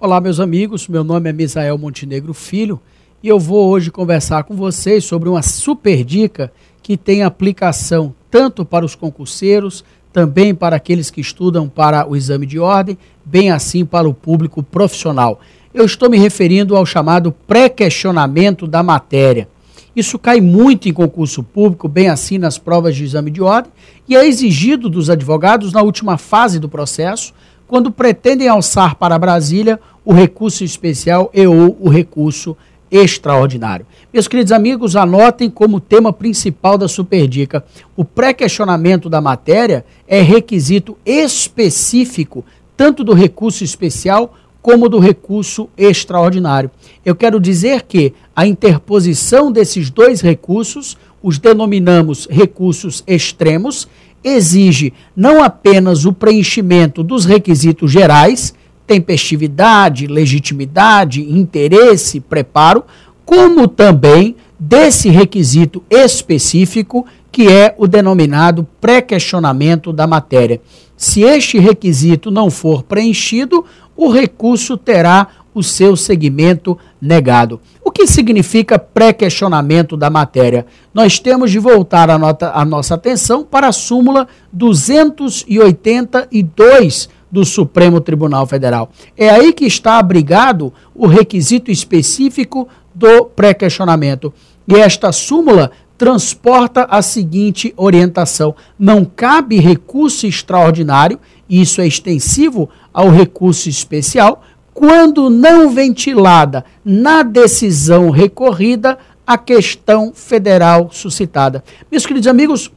Olá, meus amigos, meu nome é Misael Montenegro Filho e eu vou hoje conversar com vocês sobre uma super dica que tem aplicação tanto para os concurseiros, também para aqueles que estudam para o exame de ordem, bem assim para o público profissional. Eu estou me referindo ao chamado pré-questionamento da matéria. Isso cai muito em concurso público, bem assim nas provas de exame de ordem, e é exigido dos advogados na última fase do processo, quando pretendem alçar para Brasília o recurso especial e ou o recurso extraordinário. Meus queridos amigos, anotem como tema principal da Superdica. O pré-questionamento da matéria é requisito específico tanto do recurso especial como do recurso extraordinário. Eu quero dizer que a interposição desses dois recursos, os denominamos recursos extremos, exige não apenas o preenchimento dos requisitos gerais, tempestividade, legitimidade, interesse, preparo, como também desse requisito específico, que é o denominado pré-questionamento da matéria. Se este requisito não for preenchido, o recurso terá o seu segmento negado. O que significa pré-questionamento da matéria? Nós temos de voltar a nossa atenção para a súmula 282 do Supremo Tribunal Federal. É aí que está abrigado o requisito específico do pré-questionamento. E esta súmula transporta a seguinte orientação: não cabe recurso extraordinário, e isso é extensivo ao recurso especial, quando não ventilada na decisão recorrida a questão federal suscitada. Meus queridos amigos,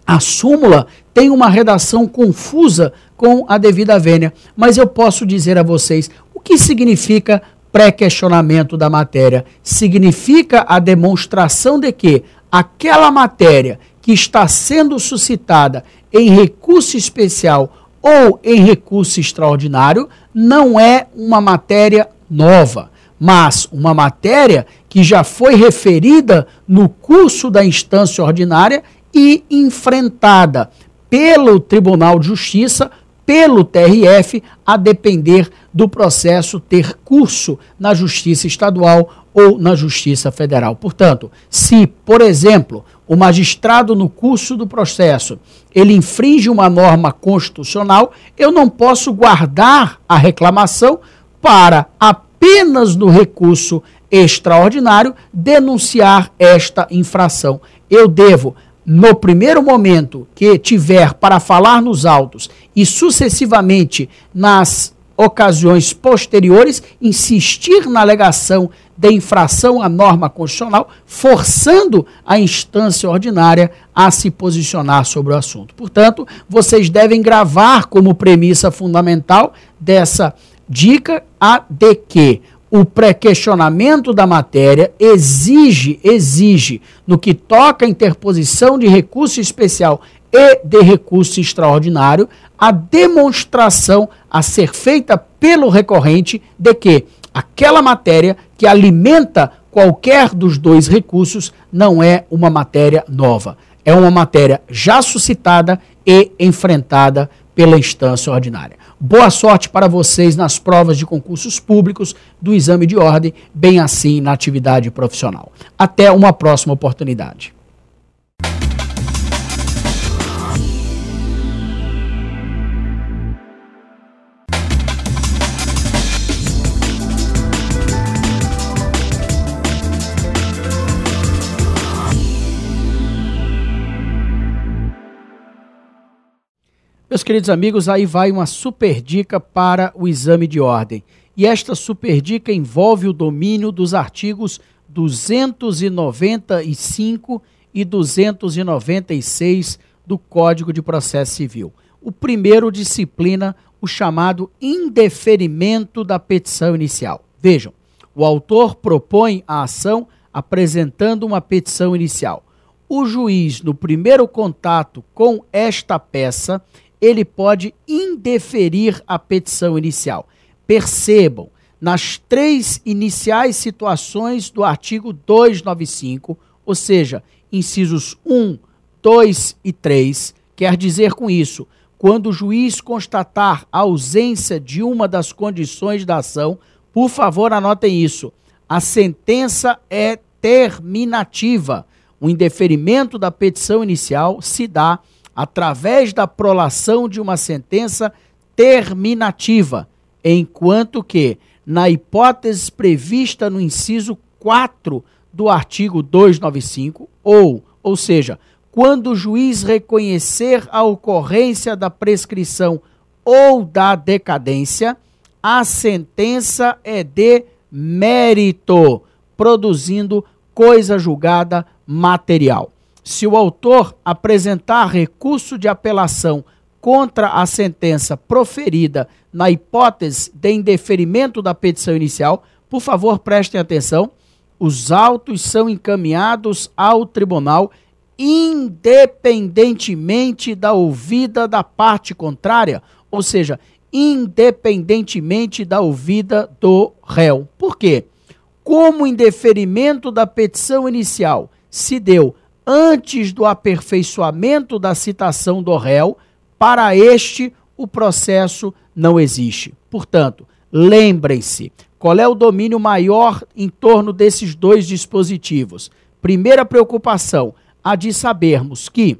a súmula tem uma redação confusa com a devida vênia, mas eu posso dizer a vocês o que significa pré-questionamento da matéria. Significa a demonstração de que aquela matéria que está sendo suscitada em recurso especial ou em recurso extraordinário não é uma matéria nova, mas uma matéria que já foi referida no curso da instância ordinária e enfrentada pelo Tribunal de Justiça, pelo TRF, a depender do processo ter curso na Justiça Estadual ou na Justiça Federal. Portanto, se, por exemplo, o magistrado no curso do processo, ele infringe uma norma constitucional, eu não posso guardar a reclamação para apenas no recurso extraordinário denunciar esta infração. Eu devo, no primeiro momento que tiver para falar nos autos e sucessivamente nas ocasiões posteriores, insistir na alegação de infração à norma constitucional, forçando a instância ordinária a se posicionar sobre o assunto. Portanto, vocês devem gravar como premissa fundamental dessa dica a de que o pré-questionamento da matéria exige, no que toca à interposição de recurso especial e de recurso extraordinário, a demonstração a ser feita pelo recorrente de que aquela matéria que alimenta qualquer dos dois recursos não é uma matéria nova. É uma matéria já suscitada e enfrentada pela instância ordinária. Boa sorte para vocês nas provas de concursos públicos, do exame de ordem, bem assim na atividade profissional. Até uma próxima oportunidade. Meus queridos amigos, aí vai uma super dica para o exame de ordem. E esta super dica envolve o domínio dos artigos 295 e 296 do Código de Processo Civil. O primeiro disciplina o chamado indeferimento da petição inicial. Vejam, o autor propõe a ação apresentando uma petição inicial. O juiz, no primeiro contato com esta peça, ele pode indeferir a petição inicial. Percebam, nas três iniciais situações do artigo 295, ou seja, incisos 1, 2 e 3, quer dizer com isso, quando o juiz constatar a ausência de uma das condições da ação, por favor, anotem isso, a sentença é terminativa. O indeferimento da petição inicial se dá através da prolação de uma sentença terminativa, enquanto que, na hipótese prevista no inciso 4 do artigo 295, ou seja, quando o juiz reconhecer a ocorrência da prescrição ou da decadência, a sentença é de mérito, produzindo coisa julgada material. Se o autor apresentar recurso de apelação contra a sentença proferida na hipótese de indeferimento da petição inicial, por favor, prestem atenção, os autos são encaminhados ao tribunal independentemente da ouvida da parte contrária, ou seja, independentemente da ouvida do réu. Por quê? Como o indeferimento da petição inicial se deu antes do aperfeiçoamento da citação do réu, para este o processo não existe. Portanto, lembrem-se, qual é o domínio maior em torno desses dois dispositivos? Primeira preocupação, a de sabermos que,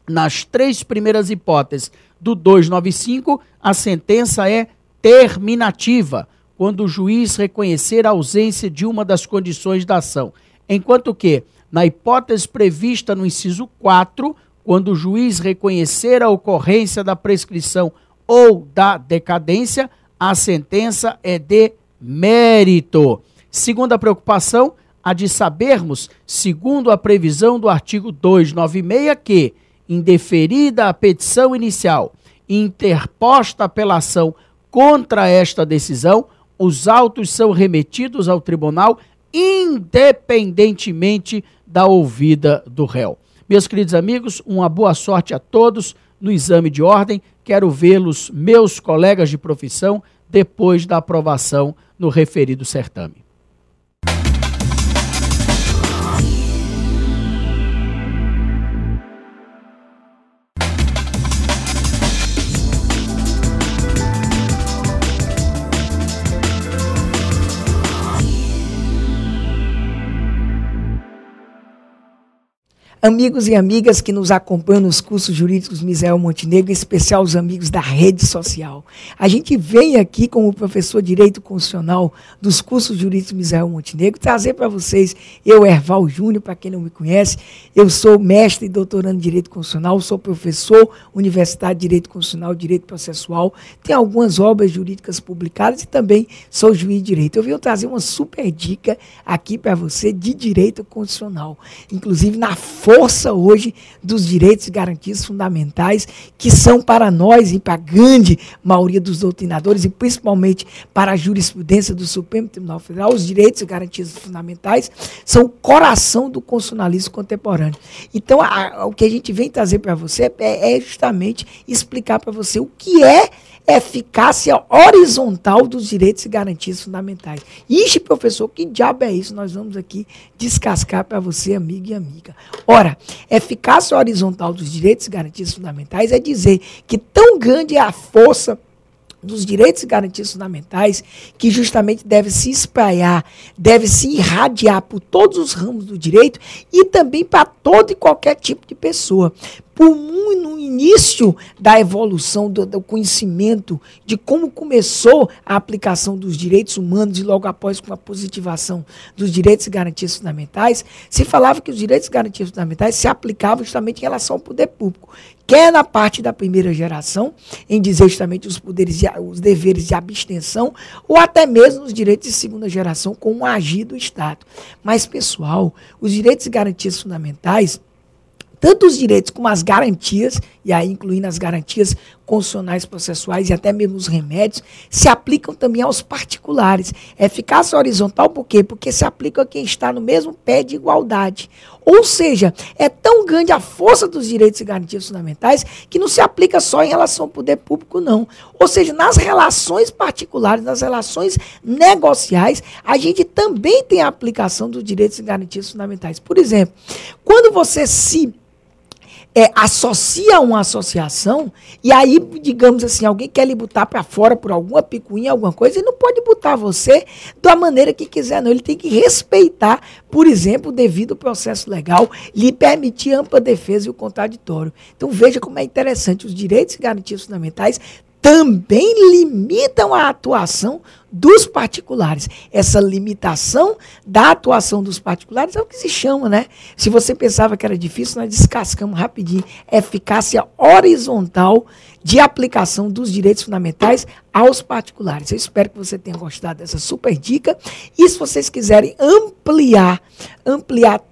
nas 3 primeiras hipóteses do 295, a sentença é terminativa, quando o juiz reconhecer a ausência de uma das condições da ação. Enquanto que, na hipótese prevista no inciso 4, quando o juiz reconhecer a ocorrência da prescrição ou da decadência, a sentença é de mérito. Segunda preocupação, a de sabermos, segundo a previsão do artigo 296, que, indeferida a petição inicial e interposta a apelação contra esta decisão, os autos são remetidos ao tribunal independentemente da ouvida do réu. Meus queridos amigos, uma boa sorte a todos no exame de ordem. Quero vê-los, meus colegas de profissão, depois da aprovação no referido certame. Amigos e amigas que nos acompanham nos cursos jurídicos Misael Montenegro, em especial os amigos da rede social. A gente vem aqui como professor de Direito Constitucional dos cursos jurídicos Misael Montenegro trazer para vocês, eu, Erval Júnior, para quem não me conhece, eu sou mestre e doutorando em Direito Constitucional, sou professor universitário de Direito Constitucional, Direito Processual, tenho algumas obras jurídicas publicadas e também sou juiz de Direito. Eu venho trazer uma super dica aqui para você de Direito Constitucional, inclusive na força hoje dos direitos e garantias fundamentais, que são para nós e para a grande maioria dos doutrinadores, e principalmente para a jurisprudência do Supremo Tribunal Federal, os direitos e garantias fundamentais são o coração do constitucionalismo contemporâneo. Então, o que a gente vem trazer para você é justamente explicar para você o que é eficácia horizontal dos direitos e garantias fundamentais. Ixi, professor, que diabo é isso? Nós vamos aqui descascar para você, amigo e amiga. Ora, eficácia horizontal dos direitos e garantias fundamentais é dizer que tão grande é a força dos direitos e garantias fundamentais que justamente deve se espraiar, deve se irradiar por todos os ramos do direito e também para todo e qualquer tipo de pessoa. No início da evolução do conhecimento de como começou a aplicação dos direitos humanos e logo após com a positivação dos direitos e garantias fundamentais, se falava que os direitos e garantias fundamentais se aplicavam justamente em relação ao poder público, quer na parte da primeira geração, em dizer justamente os deveres de abstenção, ou até mesmo os direitos de segunda geração com o agir do Estado. Mas, pessoal, os direitos e garantias fundamentais, tanto os direitos como as garantias, e aí incluindo as garantias constitucionais processuais e até mesmo os remédios, se aplicam também aos particulares. Eficácia horizontal por quê? Porque se aplicam a quem está no mesmo pé de igualdade. Ou seja, é tão grande a força dos direitos e garantias fundamentais que não se aplica só em relação ao poder público, não. Ou seja, nas relações particulares, nas relações negociais, a gente também tem a aplicação dos direitos e garantias fundamentais. Por exemplo, quando você se associa a uma associação, e aí, digamos assim, alguém quer lhe botar para fora por alguma picuinha, alguma coisa, ele não pode botar você da maneira que quiser, não. Ele tem que respeitar, por exemplo, o devido processo legal, lhe permitir ampla defesa e o contraditório. Então, veja como é interessante, os direitos e garantias fundamentais também limitam a atuação dos particulares. Essa limitação da atuação dos particulares é o que se chama, né? Se você pensava que era difícil, nós descascamos rapidinho. Eficácia horizontal de aplicação dos direitos fundamentais aos particulares. Eu espero que você tenha gostado dessa super dica. E se vocês quiserem ampliar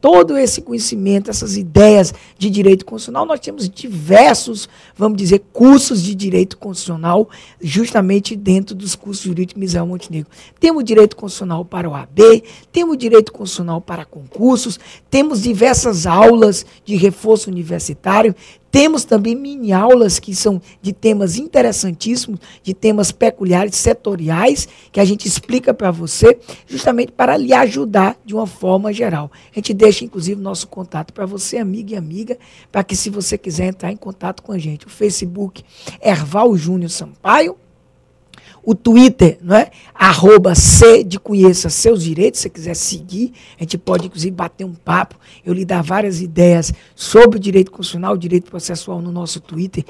todo esse conhecimento, essas ideias de direito constitucional, nós temos diversos, vamos dizer, cursos de direito constitucional, justamente dentro dos cursos jurídicos Misael Montenegro. Temos direito constitucional para o AB, temos direito constitucional para concursos, temos diversas aulas de reforço universitário, temos também mini-aulas que são de temas interessantíssimos, de temas peculiares, setoriais, que a gente explica para você, justamente para lhe ajudar de uma forma geral. A gente deixa, inclusive, nosso contato para você, amigo e amiga, para que, se você quiser entrar em contato com a gente, o Facebook Erval Júnior Sampaio, o Twitter, não é? @C de Conheça Seus Direitos, se você quiser seguir, a gente pode, inclusive, bater um papo, eu lhe dar várias ideias sobre o direito constitucional, o direito processual no nosso Twitter,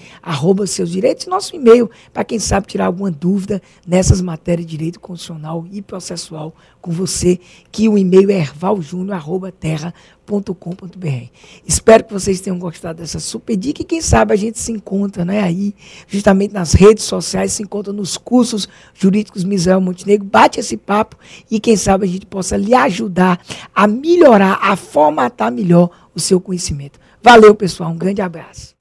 @Seus Direitos, e nosso e-mail, para quem sabe tirar alguma dúvida nessas matérias de direito constitucional e processual com você, que o e-mail é ervaljunior@terra.com.br. Espero que vocês tenham gostado dessa super dica e quem sabe a gente se encontra, né, aí, justamente nas redes sociais, se encontra nos cursos jurídicos Misael Montenegro, bate esse papo e quem sabe a gente possa lhe ajudar a melhorar, a formatar melhor o seu conhecimento. Valeu, pessoal, um grande abraço.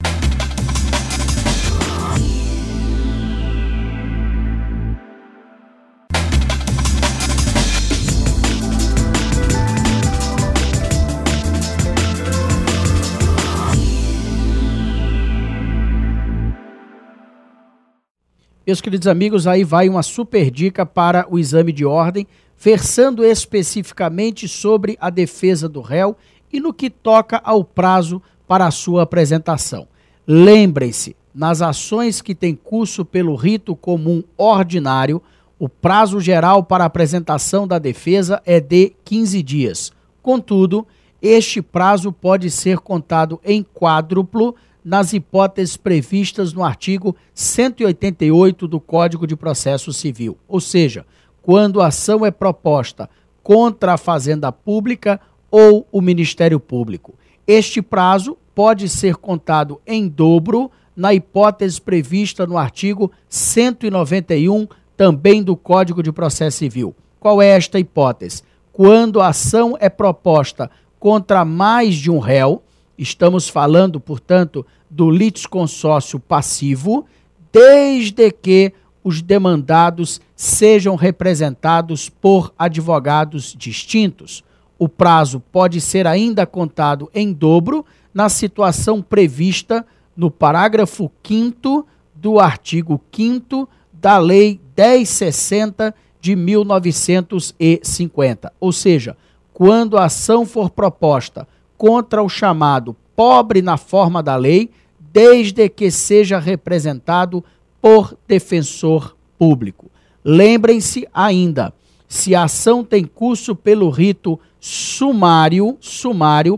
Meus queridos amigos, aí vai uma super dica para o exame de ordem, versando especificamente sobre a defesa do réu e no que toca ao prazo para a sua apresentação. Lembrem-se, nas ações que têm curso pelo rito comum ordinário, o prazo geral para a apresentação da defesa é de 15 dias. Contudo, este prazo pode ser contado em quádruplo nas hipóteses previstas no artigo 188 do Código de Processo Civil. Ou seja, quando a ação é proposta contra a Fazenda Pública ou o Ministério Público. Este prazo pode ser contado em dobro na hipótese prevista no artigo 191 também do Código de Processo Civil. Qual é esta hipótese? Quando a ação é proposta contra mais de um réu, estamos falando, portanto, do litisconsórcio passivo, desde que os demandados sejam representados por advogados distintos. O prazo pode ser ainda contado em dobro na situação prevista no parágrafo 5º do artigo 5º da Lei 1060 de 1950. Ou seja, quando a ação for proposta contra o chamado pobre na forma da lei, desde que seja representado por defensor público. Lembrem-se ainda, se a ação tem curso pelo rito sumário,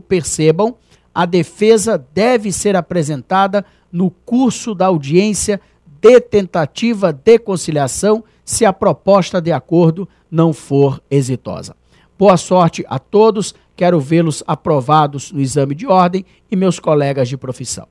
percebam, a defesa deve ser apresentada no curso da audiência de tentativa de conciliação, se a proposta de acordo não for exitosa. Boa sorte a todos, quero vê-los aprovados no exame de ordem e meus colegas de profissão.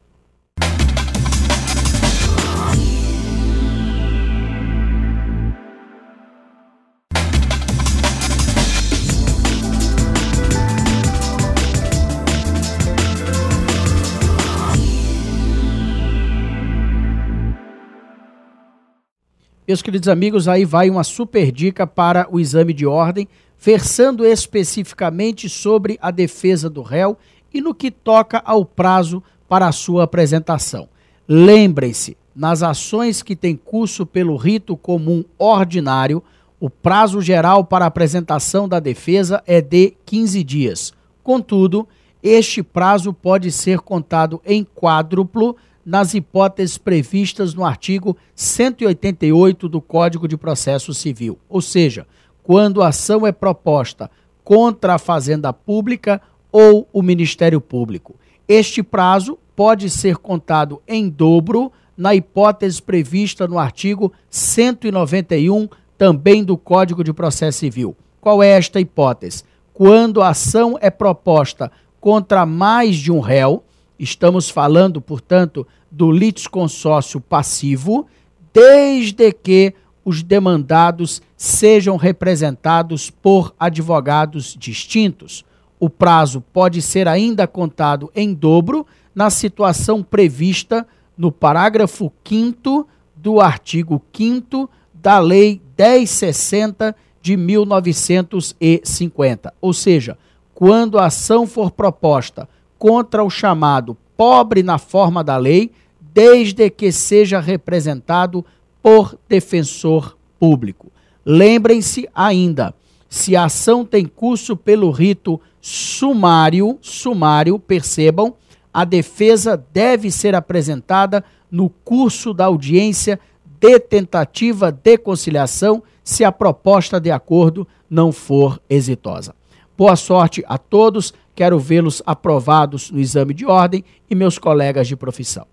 Meus queridos amigos, aí vai uma super dica para o exame de ordem, versando especificamente sobre a defesa do réu e no que toca ao prazo para a sua apresentação. Lembrem-se, nas ações que têm curso pelo rito comum ordinário, o prazo geral para a apresentação da defesa é de 15 dias. Contudo, este prazo pode ser contado em quádruplo nas hipóteses previstas no artigo 188 do Código de Processo Civil. Ou seja, quando a ação é proposta contra a Fazenda Pública ou o Ministério Público. Este prazo pode ser contado em dobro na hipótese prevista no artigo 191 também do Código de Processo Civil. Qual é esta hipótese? Quando a ação é proposta contra mais de um réu, estamos falando, portanto, do litisconsórcio passivo, desde que os demandados sejam representados por advogados distintos. O prazo pode ser ainda contado em dobro na situação prevista no parágrafo 5º do artigo 5º da Lei 1060 de 1950. Ou seja, quando a ação for proposta contra o chamado pobre na forma da lei, desde que seja representado por defensor público. Lembrem-se ainda, se a ação tem curso pelo rito sumário, percebam, a defesa deve ser apresentada no curso da audiência de tentativa de conciliação, se a proposta de acordo não for exitosa. Boa sorte a todos, quero vê-los aprovados no exame de ordem e meus colegas de profissão.